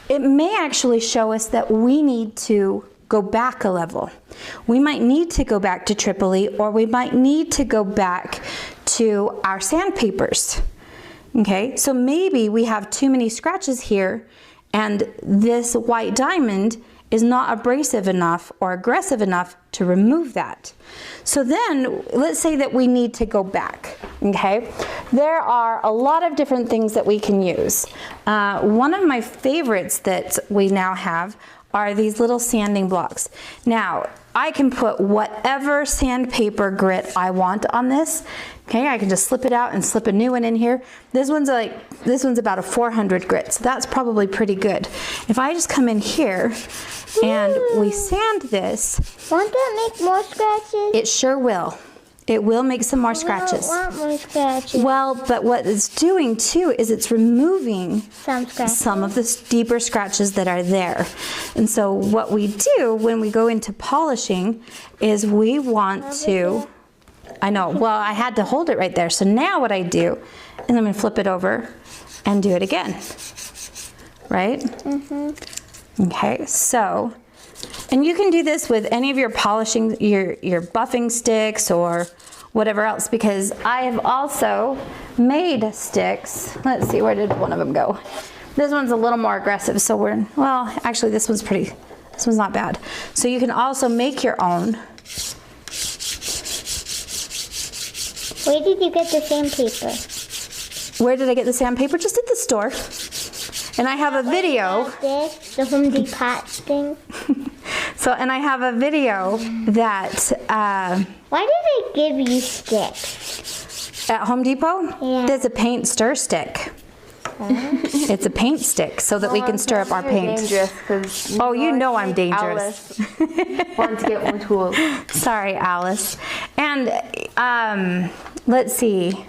it may actually show us that we need to go back a level. We might need to go back to Tripoli, or we might need to go back to our sandpapers. Okay, so maybe we have too many scratches here and this white diamond is not abrasive enough or aggressive enough to remove that. So then let's say that we need to go back. Okay, there are a lot of different things that we can use. One of my favorites that we now have are these little sanding blocks. Now, I can put whatever sandpaper grit I want on this. Okay, I can just slip it out and slip a new one in here. This one's about a 400 grit, so that's probably pretty good. If I just come in here and we sand this, Won't that make more scratches? it sure will. It will make some more scratches. I don't want more scratches. Well, but what it's doing too is it's removing Some scratches. some of the deeper scratches that are there. And so what we do when we go into polishing is we want to, I know, well, I had to hold it right there. So now what I do is I'm going to flip it over and do it again. Right? Okay, so, and you can do this with any of your polishing, your buffing sticks or whatever else, because I have also made sticks. Let's see, where did one of them go? This one's a little more aggressive, so well, actually this one's not bad. So you can also make your own. Where did you get the sandpaper? Where did I get the sandpaper? Just at the store. And I have a video. This, the Home Depot thing. So, and I have a video that Why did they give you sticks? at Home Depot. Yeah. There's a paint stir stick. It's a paint stick so that we can stir up our paint. Dangerous, 'cause Oh, you know I'm dangerous. Alice wants to get more tools. Sorry, Alice. And Let's see.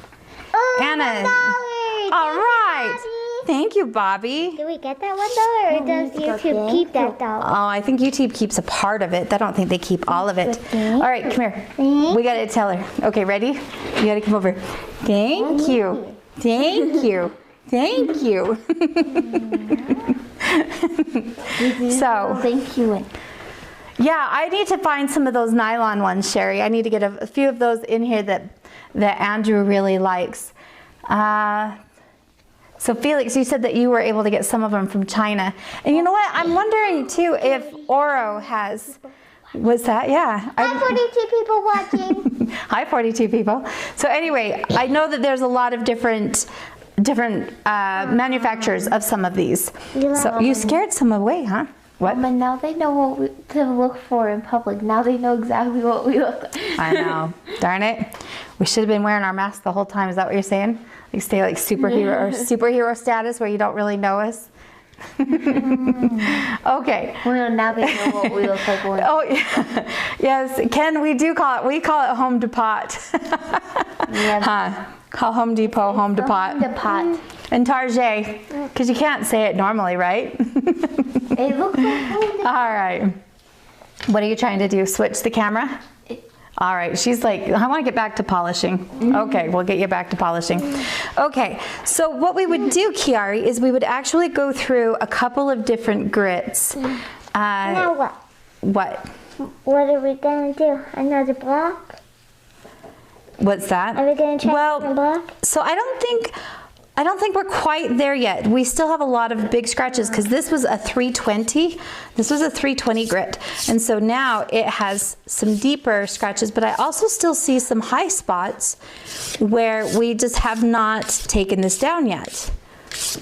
Oh, Anna. $1. All right. Bobby. Thank you, Bobby. Do we get that $1 or does YouTube keep that $1? Oh, I think YouTube keeps a part of it. I don't think they keep all of it. All right, come here. We got to tell her. Okay, ready? You got to come over. Thank you. Thank you. Thank you. So, Thank you. yeah, I need to find some of those nylon ones, Sherry. I need to get a few of those in here that Andrew really likes. So Felix, you said that you were able to get some of them from China. And you know what? I'm wondering too if Oro has, was that? Yeah. Hi, 42 people watching. Hi, 42 people. So anyway, I know that there's a lot of different manufacturers of some of these. So you scared some away, huh? What? But now they know what to look for in public. Now they know exactly what we look like. I know. Darn it. We should have been wearing our masks the whole time. Is that what you're saying? Like stay like superhero status where you don't really know us? Okay. Well, now they know what we look like. Oh, yeah. Yes, Ken, we call it Home Depot. Yeah. Huh? Call Home Depot Home Depot. The pot. And Target, because you can't say it normally, right? It looks like All right. What are you trying to do? Switch the camera? All right. She's like, I want to get back to polishing. Okay, we'll get you back to polishing. Okay. So what we would do, Kiari, is we would actually go through a couple of different grits. Now what? What? What are we going to do? Another block? What's that? Are we going to try another block? So I don't think we're quite there yet. We still have a lot of big scratches because this was a 320. This was a 320 grit. And so now it has some deeper scratches, but I also still see some high spots where we just have not taken this down yet.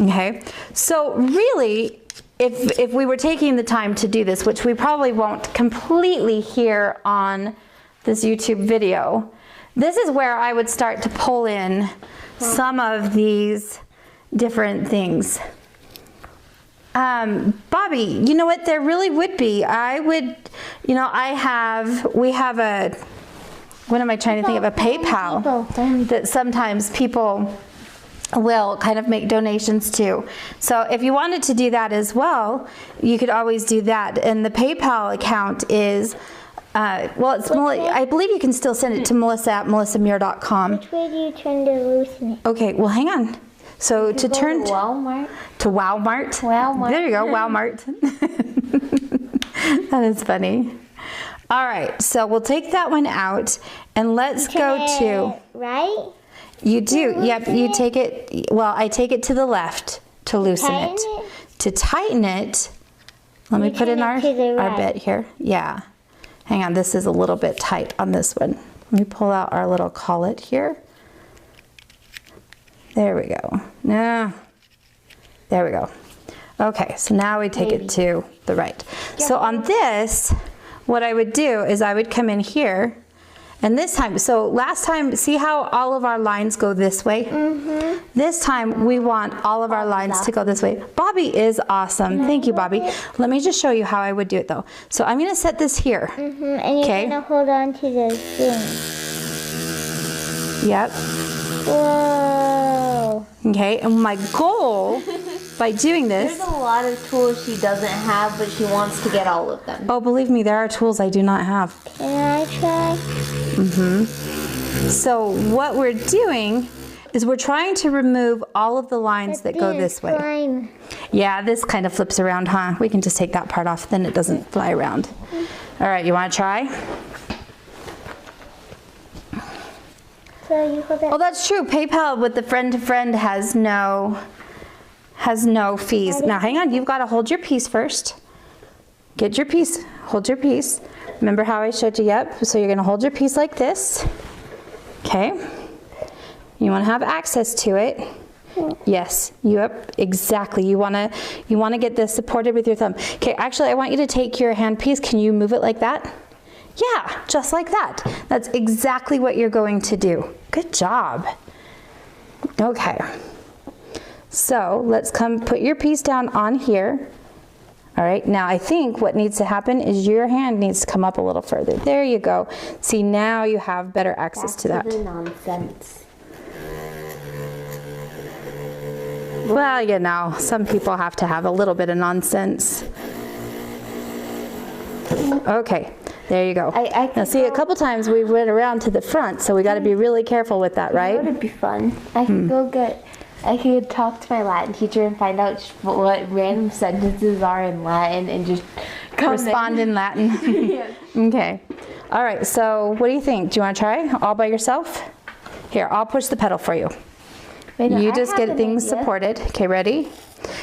Okay. So really, if we were taking the time to do this, which we probably won't completely here on this YouTube video, this is where I would start to pull in some of these different things. Bobby, you know what, there really would be. I would, you know, we have a, what am I trying to think of, a PayPal that sometimes people will kind of make donations to. So if you wanted to do that as well, you could always do that. And the PayPal account is, well, it's I believe you can still send it to melissa@melissamuir.com. Which way do you turn to loosen it? Okay, well, hang on. So to turn Walmart. to Walmart. Walmart. There you go, Walmart. That is funny. All right, so we'll take that one out and let's go to. Right? You do. Yep, you take it. Well, I take it to the left to loosen Tighten it. it? To tighten it, let me put in turn our it to the our right. bit here. Yeah. Hang on, this is a little bit tight on this one. Let me pull out our little collet here. There we go. Now, there we go. Okay, so now we take it to the right. So on this, what I would do is I would come in here, and this time, so last time, see how all of our lines go this way? Mm-hmm. This time, we want all of our lines to go this way. Bobby is awesome. Thank you, Bobby. Let me just show you how I would do it, though. So I'm going to set this here. And you're Okay. going to hold on to the thing. Yep. Whoa. Okay, and my goal by doing this, There's a lot of tools she doesn't have, but she wants to get all of them. oh, believe me, there are tools I do not have. Can I try? So what we're doing is we're trying to remove all of the lines that go this way. Slime. Yeah, this kind of flips around, huh? We can just take that part off, then it doesn't fly around. All right, you want to try? So you hold Oh, that. that's true. PayPal with the friend-to-friend has no fees. Now, hang on. You've got to hold your piece first. Get your piece. Hold your piece. Remember how I showed you? Yep. So you're going to hold your piece like this. Okay. You want to have access to it. Yes. Yep. Exactly. You want to get this supported with your thumb. Okay. Actually, I want you to take your hand piece. Can you move it like that? Yeah, just like that. That's exactly what you're going to do. Good job. Okay. So let's come put your piece down on here. All right, now I think what needs to happen is your hand needs to come up a little further. There you go. See, now you have better access to that. The nonsense. Well, you know, some people have to have a little bit of nonsense. Okay, there you go. I Now see, a couple times we went around to the front, so we got to be really careful with that, right? That would be fun. I could go get. I could talk to my Latin teacher and find out what random sentences are in Latin and just Respond in Latin. Yeah. Okay. All right, so what do you think? Do you want to try all by yourself? Here, I'll push the pedal for you. Wait, no, You I just have get an things idea. supported. Okay, ready?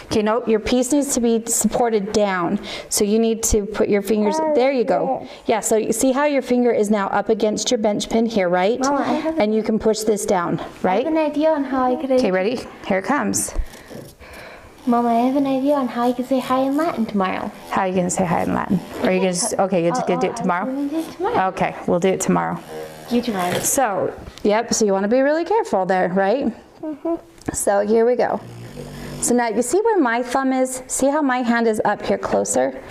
Okay, no, your piece needs to be supported down. So you need to put your fingers, there you go. Yeah, so you see how your finger is now up against your bench pin here, right? Mama, I have And you can push this down, I have right? an idea on how I could. Okay, ready? Here it comes. Mama, I have an idea on how I could say hi in Latin tomorrow. How are you going to say hi in Latin? Or are you going to, okay, you're just going to do it tomorrow? I'm gonna do it tomorrow. Okay, we'll do it tomorrow. You tomorrow. So, yep, so you want to be really careful there, right? So here we go. So now you see where my thumb is? See how my hand is up here closer?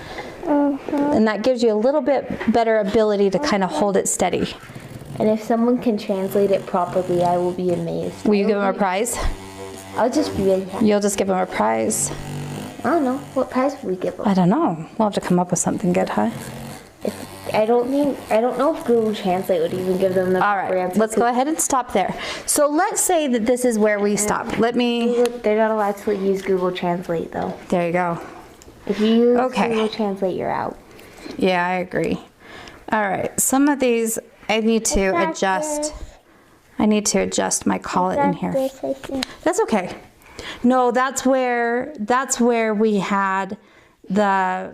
And that gives you a little bit better ability to kind of hold it steady. And if someone can translate it properly, I will be amazed. Will you give them a prize? I'll just be really happy. You'll just give them a prize. I don't know. What prize would we give them? I don't know. We'll have to come up with something good, huh? I don't know if Google Translate would even give them the All proper right, answer. let's go ahead and stop there. So let's say that this is where we stop. Let me, They're not allowed to use Google Translate though. there you go. If you use Okay. Google Translate, you're out. Yeah, I agree. All right, some of these I need to adjust. I need to adjust my call it in here. That's okay. No, that's where we had the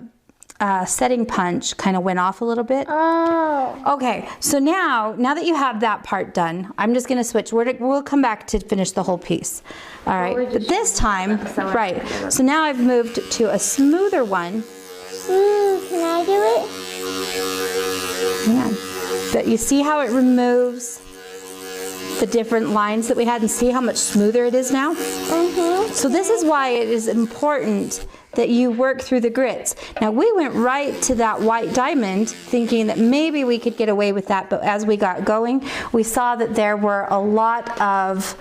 setting punch kind of went off a little bit. Oh. Okay, so now that you have that part done, I'm just gonna switch. We'll come back to finish the whole piece. All right, but this time, right, so now I've moved to a smoother one. Can I do it? Yeah. But you see how it removes the different lines that we had and see how much smoother it is now? So this is why it is important that you work through the grits. Now we went right to that white diamond thinking that maybe we could get away with that, but as we got going, we saw that there were a lot of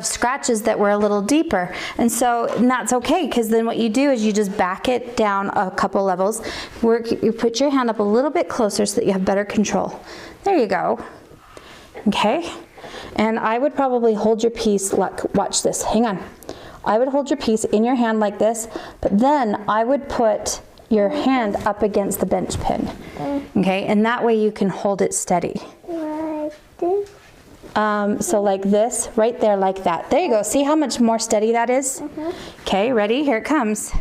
scratches that were a little deeper. And that's okay, because then what you do is you just back it down a couple levels. You put your hand up a little bit closer so that you have better control. There you go. Okay. And I would probably hold your piece, watch this, hang on. I would hold your piece in your hand like this, but then I would put your hand up against the bench pin. Okay, and that way you can hold it steady. Like this? So like this, right there, like that. There you go. See how much more steady that is? Okay, ready? Here it comes.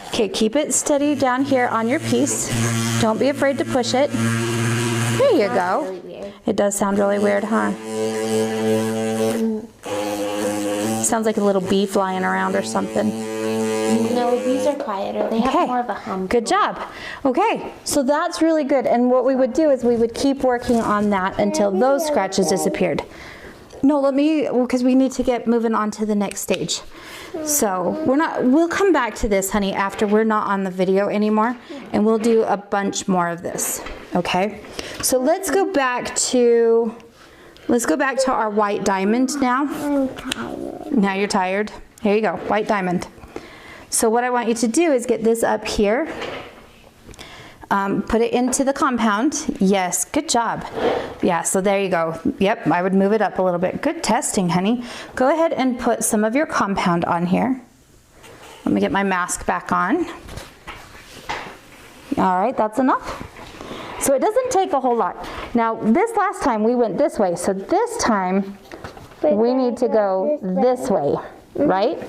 Okay, keep it steady down here on your piece. Don't be afraid to push it. There you go. Really weird. It does sound really weird, huh? Sounds like a little bee flying around or something. No, these are quieter. They have more of a hum. Good job. Okay, so that's really good. And what we would do is we would keep working on that until those scratches disappeared. No, because we need to get moving on to the next stage. So we'll come back to this, honey, after we're not on the video anymore, and we'll do a bunch more of this, okay? So let's go back to our white diamond now. I'm tired. Now you're tired. Here you go, white diamond. So what I want you to do is get this up here. Put it into the compound. Yes, good job. Yeah, so there you go. Yep, I would move it up a little bit. Good testing, honey. Go ahead and put some of your compound on here. Let me get my mask back on. All right, that's enough. So it doesn't take a whole lot. Now, this last time we went this way, so this time we need to go this way, right?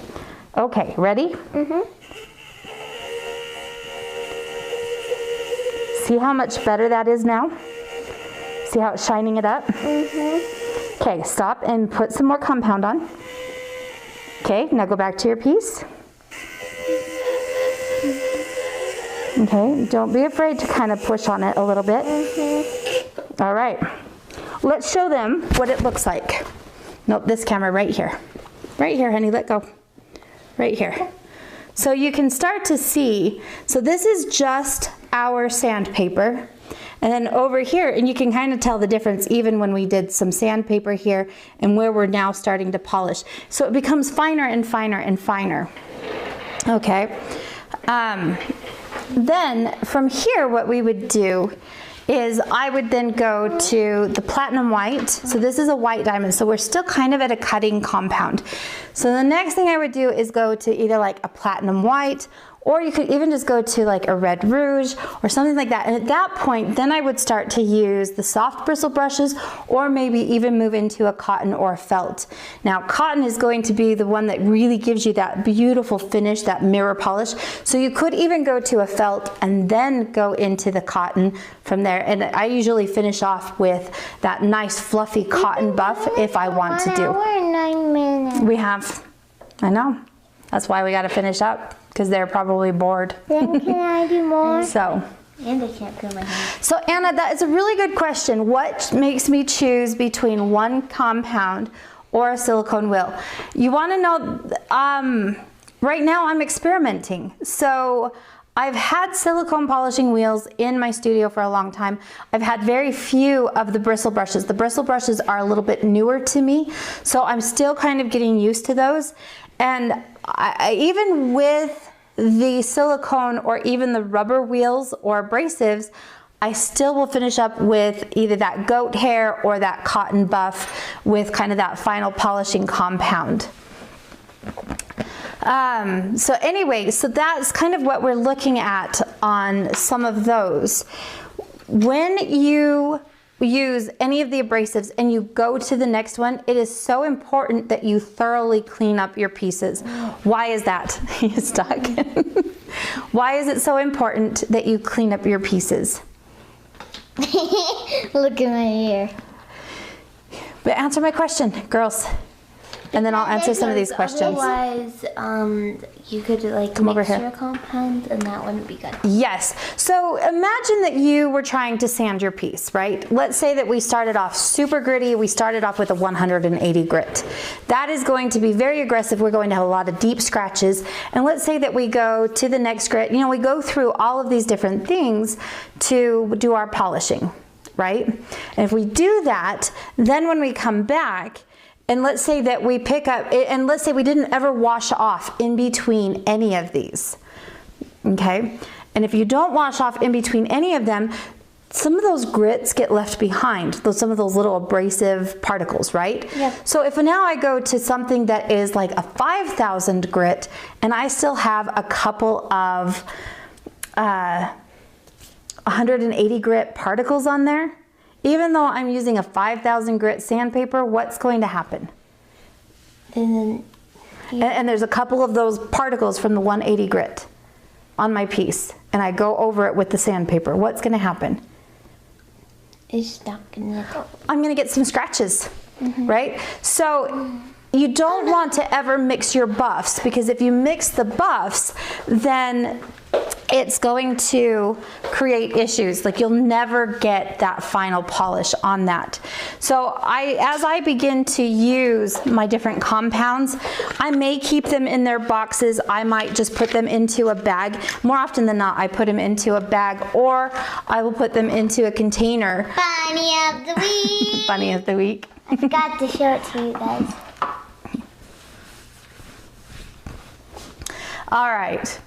Okay, ready? See how much better that is now? See how it's shining it up? Okay, stop and put some more compound on. Okay, now go back to your piece. Okay, don't be afraid to kind of push on it a little bit. All right, let's show them what it looks like. Nope, this camera right here. Right here, honey, let go. right here. So you can start to see, so this is just our sandpaper. And then over here, and you can kind of tell the difference even when we did some sandpaper here and where we're now starting to polish. So it becomes finer and finer and finer. Okay. Then from here, what we would do is I would then go to the platinum white. So this is a white diamond, so we're still kind of at a cutting compound. So the next thing I would do is go to either like a platinum white, or you could even just go to like a red rouge or something like that. And at that point, then I would start to use the soft bristle brushes, or maybe even move into a cotton or a felt. Now, cotton is going to be the one that really gives you that beautiful finish, that mirror polish. So you could even go to a felt and then go into the cotton from there. And I usually finish off with that nice fluffy cotton buff if I want to do. 1 hour and 9 minutes. We have, I know. That's why we got to finish up, because they're probably bored. Then can I do more? So. And I can't feel my hand. So Anna, that is a really good question. What makes me choose between one compound or a silicone wheel? You want to know, right now I'm experimenting. So I've had silicone polishing wheels in my studio for a long time. I've had very few of the bristle brushes. The bristle brushes are a little bit newer to me, so I'm still kind of getting used to those. And even with the silicone or even the rubber wheels or abrasives, I still will finish up with either that goat hair or that cotton buff with kind of that final polishing compound. So anyway, so that's kind of what we're looking at on some of those. When you use any of the abrasives and you go to the next one, it is so important that you thoroughly clean up your pieces. Why is that? You're stuck. Why is it so important that you clean up your pieces? Look at my hair. But answer my question, girls. And then I'll answer some of these questions. Otherwise, you could like Come over mix here. your compound, and that wouldn't be good. Yes. So imagine that you were trying to sand your piece, right? Let's say that we started off super gritty. We started off with a 180 grit. That is going to be very aggressive. We're going to have a lot of deep scratches. And let's say that we go to the next grit. You know, we go through all of these different things to do our polishing, right? And if we do that, then when we come back, and let's say that we pick up, and let's say we didn't ever wash off in between any of these, okay? And if you don't wash off in between any of them, some of those grits get left behind, some of those little abrasive particles, right? Yeah. So if now I go to something that is like a 5,000 grit, and I still have a couple of 180 grit particles on there, even though I'm using a 5,000 grit sandpaper, what's going to happen? And then And there's a couple of those particles from the 180 grit on my piece, and I go over it with the sandpaper. What's going to happen? it's stuck in the. I'm going to get some scratches, right? So you don't want to ever mix your buffs, because if you mix the buffs, then it's going to create issues. Like, you'll never get that final polish on that. So as I begin to use my different compounds, I may keep them in their boxes. I might just put them into a bag. More often than not, I put them into a bag, or I will put them into a container. Bunny of the week. Bunny of the week. I forgot to show it to you guys. All right.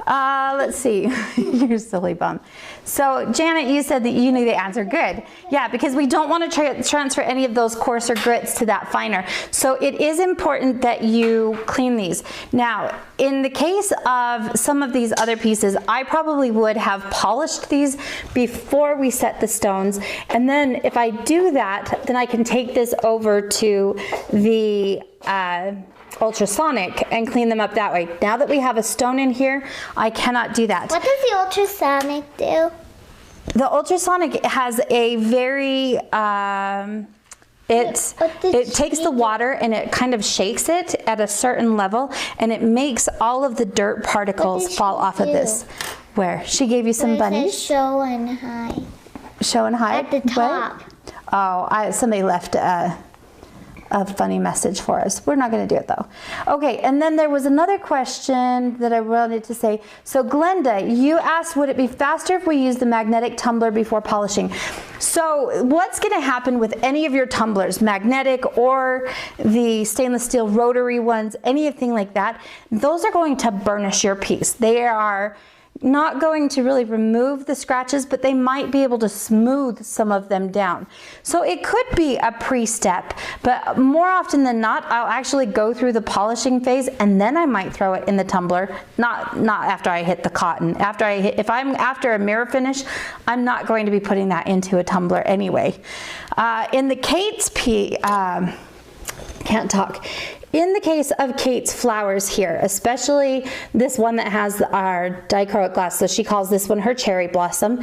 Let's see. You're a silly bum. So Janet, you said that you knew the answer. Good. Yeah, because we don't want to transfer any of those coarser grits to that finer. So it is important that you clean these. Now, in the case of some of these other pieces, I probably would have polished these before we set the stones. And then if I do that, then I can take this over to the ultrasonic and clean them up that way. Now that we have a stone in here, I cannot do that. What does the ultrasonic do? The ultrasonic has a very, it takes the water and it kind of shakes it at a certain level, and it makes all of the dirt particles fall off of this. Where? She gave you some Where it bunnies? says show and high. Show and hide? At the top. What? Oh, somebody left a funny message for us. We're not going to do it though. Okay, and then there was another question that I wanted to say. So Glenda, you asked, would it be faster if we use the magnetic tumbler before polishing? So what's going to happen with any of your tumblers, magnetic or the stainless steel rotary ones, anything like that, those are going to burnish your piece. They are not going to really remove the scratches, but they might be able to smooth some of them down. So it could be a pre-step, but more often than not, I'll actually go through the polishing phase and then I might throw it in the tumbler, not after I hit the cotton. If I'm after a mirror finish, I'm not going to be putting that into a tumbler anyway. In the Kate's In the case of Kate's flowers here, especially this one that has our dichroic glass, so she calls this one her cherry blossom.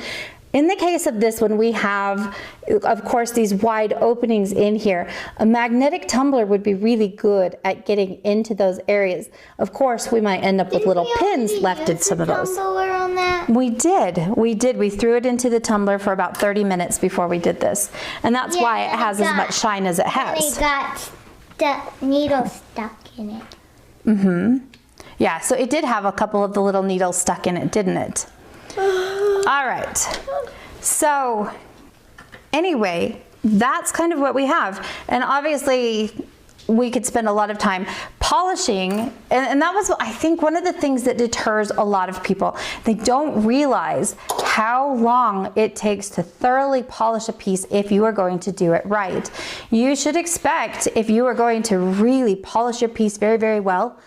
In the case of this one, we have, of course, these wide openings in here. A magnetic tumbler would be really good at getting into those areas. Of course, we might end up with little pins left in some of those. On that? We did. We threw it into the tumbler for about 30 minutes before we did this. And that's why it has as much shine as it has. It got the needle stuck in it. Mm-hmm. Yeah, so it did have a couple of the little needles stuck in it, didn't it? All right. So anyway, that's kind of what we have. And obviously we could spend a lot of time polishing, and that was, I think, one of the things that deters a lot of people. They don't realize how long it takes to thoroughly polish a piece if you are going to do it right. You should expect, if you are going to really polish your piece very, very well,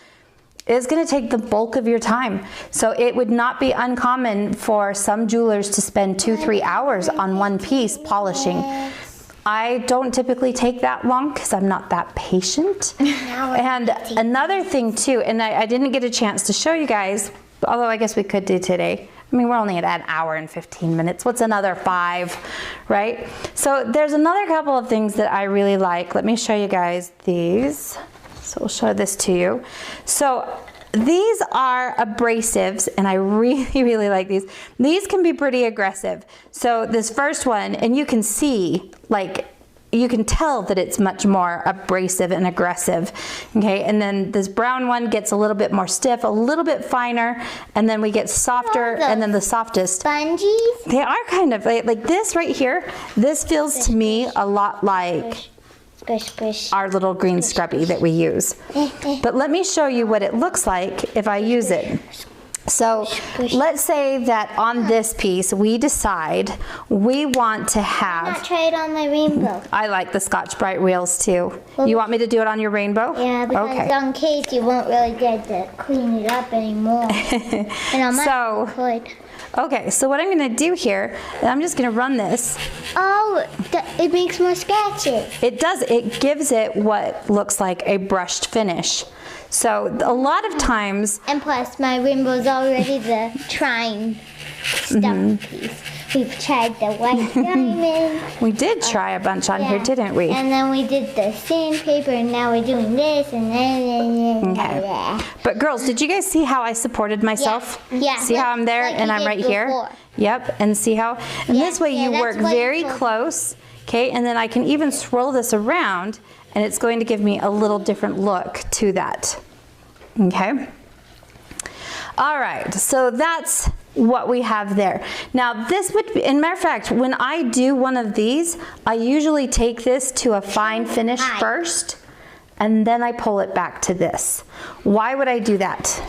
it's going to take the bulk of your time. So it would not be uncommon for some jewelers to spend 2-3 hours on one piece polishing. I don't typically take that long because I'm not that patient. And another thing too, and I didn't get a chance to show you guys, although I guess we could do today. I mean, we're only at an hour and 15 minutes. What's another 5, right? So there's another couple of things that I really like. Let me show you guys these. So we'll show this to you. So these are abrasives, and I really, really like these. These can be pretty aggressive. So this first one, and you can see, like, you can tell that it's much more abrasive and aggressive, okay? And then this brown one gets a little bit more stiff, a little bit finer, and then we get softer, and then the softest. Sponges? They are kind of, like this right here, this feels to me a lot like our little green scrubby that we use. But let me show you what it looks like if I use it. So let's say that on this piece we decide we want to have... Why not try it on my rainbow? I like the Scotch-Brite wheels too. You want me to do it on your rainbow? Yeah, because on case you won't really get to clean it up anymore. And on mine you could. Okay, so what I'm going to do here, I'm just going to run this. Oh, it makes more scratches. It does. It gives it what looks like a brushed finish. So a lot of times... And plus, my rainbow's already the trying stuff piece. We've tried the white diamond. We did try a bunch on here, didn't we? And then we did the sandpaper, and now we're doing this, and then... Okay. But girls, did you guys see how I supported myself? Yeah. See how I'm there and I'm right here? Yep, and see how... And this way you work very close, okay? And then I can even swirl this around, and it's going to give me a little different look to that, okay? All right, so that's what we have there. Now this would be, in matter of fact, when I do one of these, I usually take this to a fine finish first, and then I pull it back to this. Why would I do that?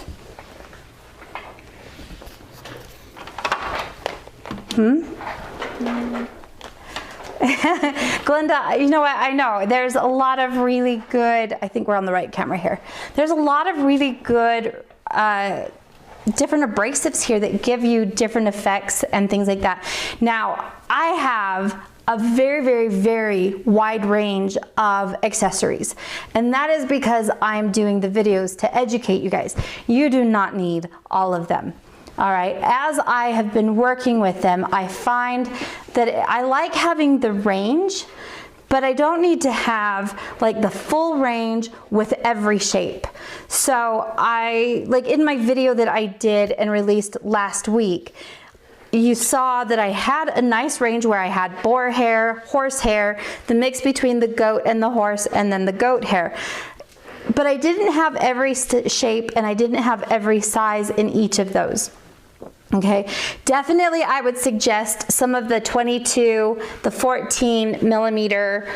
Glenda, you know what, I know, there's a lot of really good, I think we're on the right camera here. There's a lot of really good different abrasives here that give you different effects and things like that. Now, I have a very, very, very wide range of accessories. And that is because I'm doing the videos to educate you guys. You do not need all of them. All right, as I have been working with them, I find that I like having the range, but I don't need to have like the full range with every shape. So like in my video that I did and released last week, you saw that I had a nice range where I had boar hair, horse hair, the mix between the goat and the horse, and then the goat hair. But I didn't have every shape and I didn't have every size in each of those. Okay, definitely I would suggest some of the 22, the 14 millimeter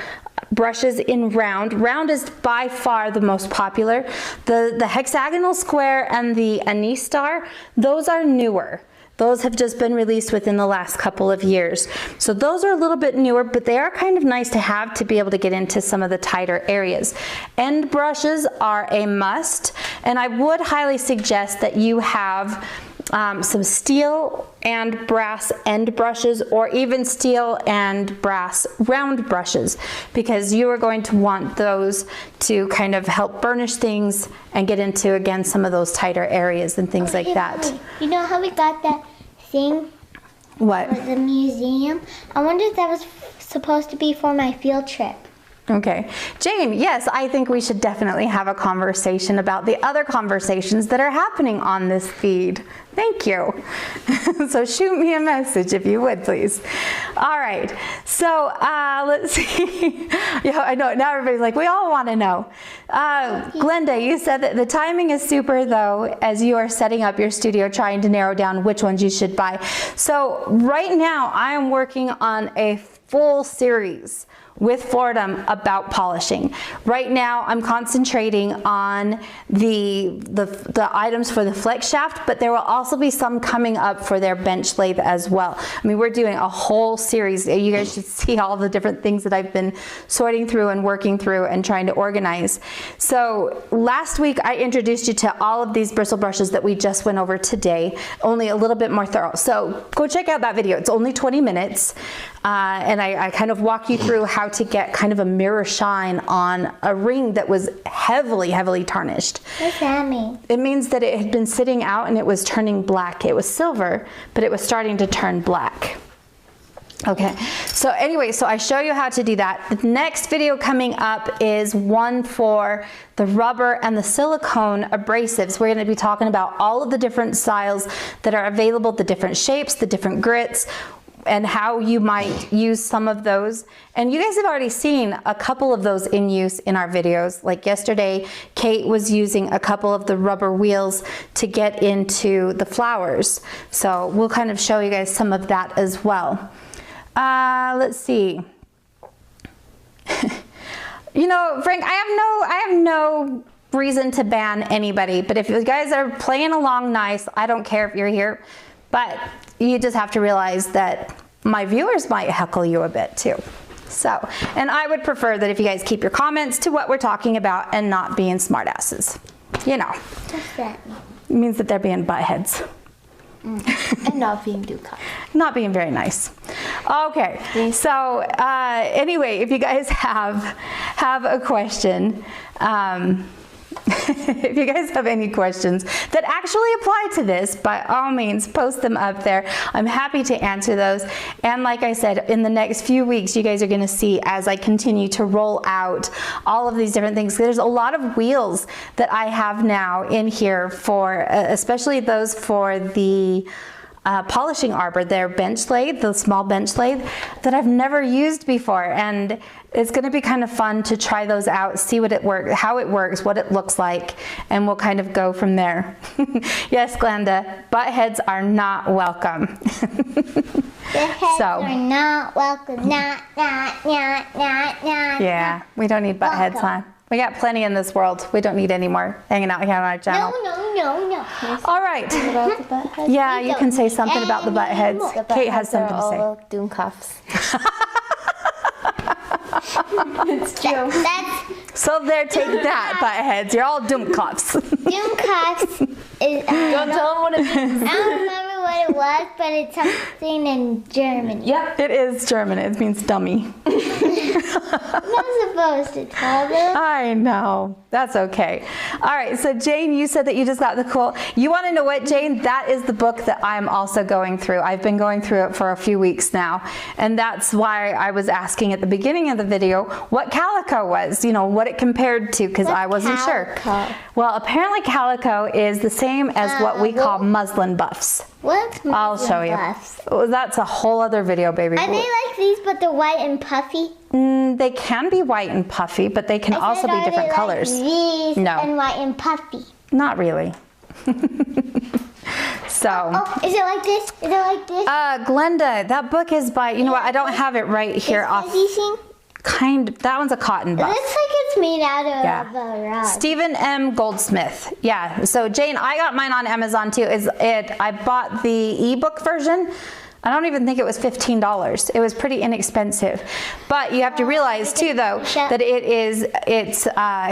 brushes in round. Round is by far the most popular. The hexagonal square and the anise star, those are newer. Those have just been released within the last couple of years. So those are a little bit newer, but they are kind of nice to have to be able to get into some of the tighter areas. End brushes are a must, and I would highly suggest that you have some steel and brass end brushes, or even steel and brass round brushes, because you are going to want those to kind of help burnish things and get into, again, some of those tighter areas and things like that. Mommy, you know how we got that thing What? for the museum? I wonder if that was supposed to be for my field trip. Okay. Jane, yes, I think we should definitely have a conversation about the other conversations that are happening on this feed. Thank you. So shoot me a message if you would, please. All right. So let's see. Yeah, I know. Now everybody's like, we all want to know. Glenda, you said that the timing is super, though, as you are setting up your studio, trying to narrow down which ones you should buy. So right now, I am working on a full series with Floridum about polishing. Right now, I'm concentrating on the items for the flex shaft, but there will also be some coming up for their bench lathe as well. I mean, we're doing a whole series. You guys should see all the different things that I've been sorting through and working through and trying to organize. So last week, I introduced you to all of these bristle brushes that we just went over today, only a little bit more thorough. So go check out that video. It's only 20 minutes. And I kind of walk you through how to get kind of a mirror shine on a ring that was heavily, heavily tarnished. What's that mean? It means that it had been sitting out and it was turning black. It was silver, but it was starting to turn black. Okay, so anyway, so I show you how to do that. The next video coming up is one for the rubber and the silicone abrasives. We're going to be talking about all of the different styles that are available, the different shapes, the different grits, and how you might use some of those. And you guys have already seen a couple of those in use in our videos. Like yesterday, Kate was using a couple of the rubber wheels to get into the flowers. So we'll kind of show you guys some of that as well. Let's see. You know, Frank, I have no reason to ban anybody, but if you guys are playing along nice, I don't care if you're here. But you just have to realize that my viewers might heckle you a bit too. So, and I would prefer that if you guys keep your comments to what we're talking about and not being smartasses. You know. What's that mean? It means that they're being buttheads. And not being Duca. Not being very nice. Okay, so anyway, if you guys have a question, if you guys have any questions that actually apply to this, by all means, post them up there. I'm happy to answer those. And like I said, in the next few weeks, you guys are going to see as I continue to roll out all of these different things. There's a lot of wheels that I have now in here for, especially those for the polishing arbor, their bench lathe, the small bench lathe that I've never used before, and it's going to be kind of fun to try those out, see what it works, how it works, what it looks like, and we'll kind of go from there. Yes, Glenda, butt heads are not welcome. The heads are not welcome. Not. Yeah, we don't need butt heads, huh? We got plenty in this world. We don't need any more hanging out here on our channel. No. All right. About the butt heads? Yeah, you can say something about the butt heads. The butt Kate has heads are something to say. all doom cuffs. It's true. That's So there, take that, butt heads. You're all doomkopfs. Doomcuffs. Don't tell them what it means. I don't remember what it was, but it's something in Germany. Yep. It is German. It means dummy. I'm not supposed to tell them. I know. That's okay. All right. So Jane, you said that you just got the cool. You want to know what, Jane? That is the book that I'm also going through. I've been going through it for a few weeks now. And that's why I was asking at the beginning of the video what calico was, you know, what it compared to, because I wasn't sure. Calico? Well, apparently calico is the same as what we call muslin buffs. What's I'll show you. Buffs? Oh, that's a whole other video, baby. Are they like these, but they're white and puffy? They can be white and puffy, but they can also be Are different they colors. Like these No. and white and puffy. Not really. So, Oh, is it like this? Is it like this? Glenda, that book is by, you know what, I don't have it right here Is off. fuzzy thing? That one's a cotton It buff. looks like it's made out of Yeah. a rug. Stephen M. Goldsmith. Yeah. So Jane, I got mine on Amazon too. I bought the ebook version. I don't even think it was $15. It was pretty inexpensive. But you have to realize too though that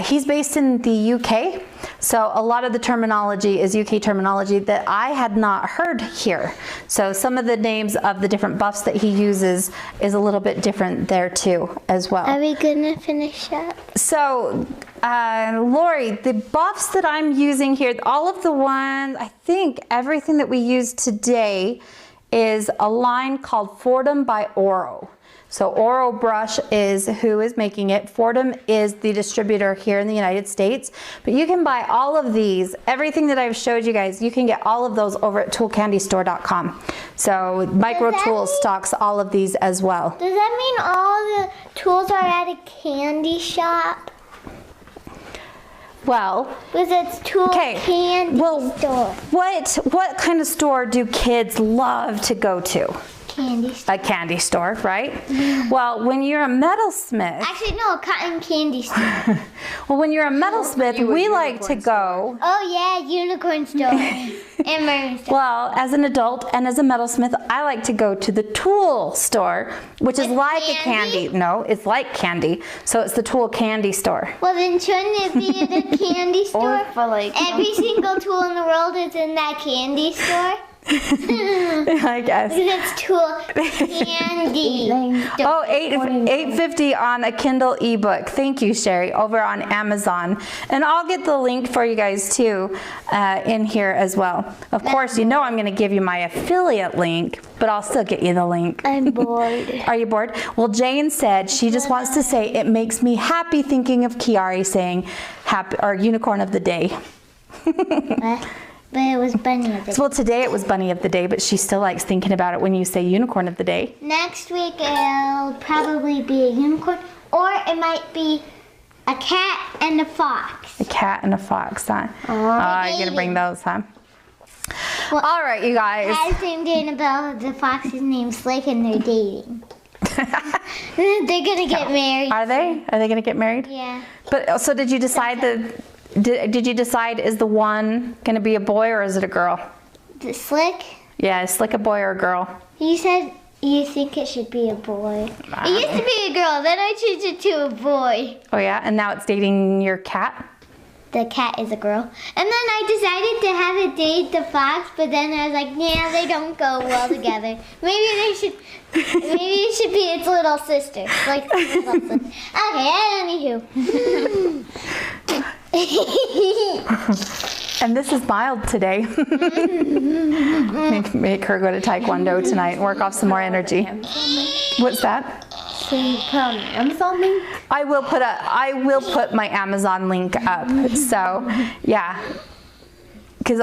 he's based in the UK. So a lot of the terminology is UK terminology that I had not heard here. So some of the names of the different buffs that he uses is a little bit different there too as well. Are we gonna finish up? So, Lori, the buffs that I'm using here, all of the ones, I think everything that we used today is a line called Fordham by Oro. So Oro Brush is who is making it. Fordham is the distributor here in the United States. But you can buy all of these, everything that I've showed you guys, you can get all of those over at toolcandystore.com. So Micro Tools stocks all of these as well. Does that mean all the tools are at a candy shop? Well, Because it's tool candy store. what kind of store do kids love to go to? Candy store. A candy store, right? Well, when you're a metalsmith, Actually, no, a cotton candy store. well, when you're a metalsmith, we like to go. Oh yeah, unicorn store and mermaid store. Well, as an adult and as a metalsmith, I like to go to the tool store, which is With like a candy? candy. No, it's like candy. So it's the tool candy store. Well, then shouldn't it be at the candy store? Or for like Every single tool in the world is in that candy store. I guess. Because it's tool candy. Oh, $8.50 on a Kindle ebook. Thank you, Sherry, over on Amazon. And I'll get the link for you guys too in here as well. Of course, you know I'm going to give you my affiliate link, but I'll still get you the link. I'm bored. Are you bored? Well, Jane said she just wants to say it makes me happy thinking of Kiari saying happy or unicorn of the day. But it was bunny of the day. Well, today it was bunny of the day, but she still likes thinking about it when you say unicorn of the day. Next week it'll probably be a unicorn, or it might be a cat and a fox. A cat and a fox, huh? Oh, You're going to bring those, huh? Well, All right, you guys. Cat's named Annabelle, the fox's named Slick, and they're dating. They're gonna get married. Are they? Are they going to get married? Yeah. But so did you decide did you decide is the one going to be a boy or is it a girl? The Slick, Yeah, is Slick a boy or a girl? you said you think it should be a boy. It used to be a girl, then I changed it to a boy. Oh yeah, and now it's dating your cat? The cat is a girl. And then I decided to have it date the fox, but then I was like, yeah, they don't go well together. Maybe it should be its little sister. Like its little sister. Okay, anywho. And this is mild today. make her go to Taekwondo tonight and work off some more energy. What's that? So you put on the Amazon link? I will put my Amazon link up. So, yeah. Because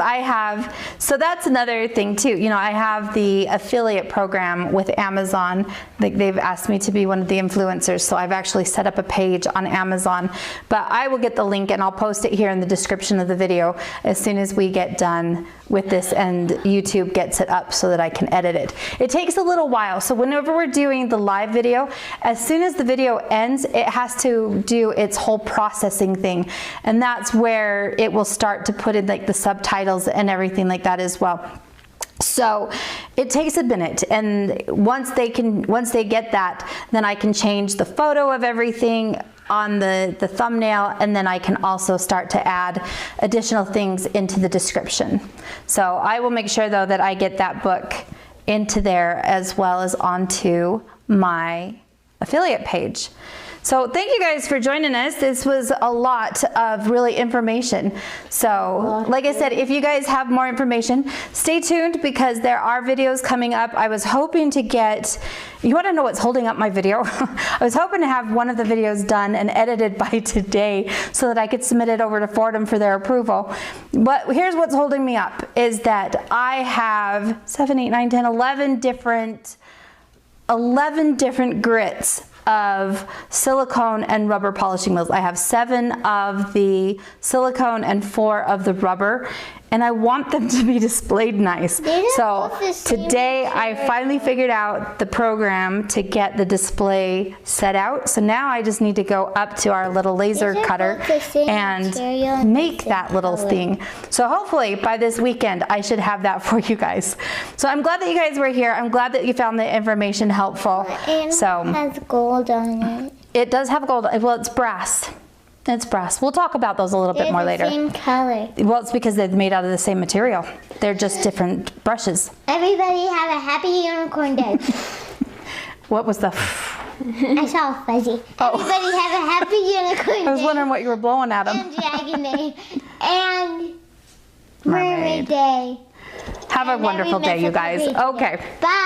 so that's another thing too. You know, I have the affiliate program with Amazon. They've asked me to be one of the influencers, so I've actually set up a page on Amazon. But I will get the link and I'll post it here in the description of the video as soon as we get done with this and YouTube gets it up so that I can edit it. It takes a little while, so whenever we're doing the live video, as soon as the video ends, it has to do its whole processing thing, and that's where it will start to put in like the subtitles and everything like that as well. So it takes a minute, and once they get that, then I can change the photo of everything on the thumbnail, and then I can also start to add additional things into the description. So I will make sure though that I get that book into there as well as onto my affiliate page. So thank you guys for joining us. This was a lot of really information. So like I said, if you guys have more information, stay tuned because there are videos coming up. I was hoping to get, you want to know what's holding up my video? I was hoping to have one of the videos done and edited by today so that I could submit it over to Fordham for their approval. But here's what's holding me up is that I have 7, 8, 9, 10, 11 different grits of silicone and rubber polishing wheels. I have 7 of the silicone and 4 of the rubber, and I want them to be displayed nice. So today I finally figured out the program to get the display set out. So now I just need to go up to our little laser cutter and make that little thing. So hopefully by this weekend I should have that for you guys. So I'm glad that you guys were here. I'm glad that you found the information helpful. And so it has gold on it. It does have gold. Well, it's brass. It's brass. We'll talk about those a little bit more later. They're the same color. Well, it's because they're made out of the same material. They're just different brushes. Everybody have a happy unicorn day. What was the? I saw a fuzzy. Everybody have a happy unicorn day. I was wondering what you were blowing at them. And dragon day. And mermaid day. Have a wonderful day, you guys. Okay. Bye.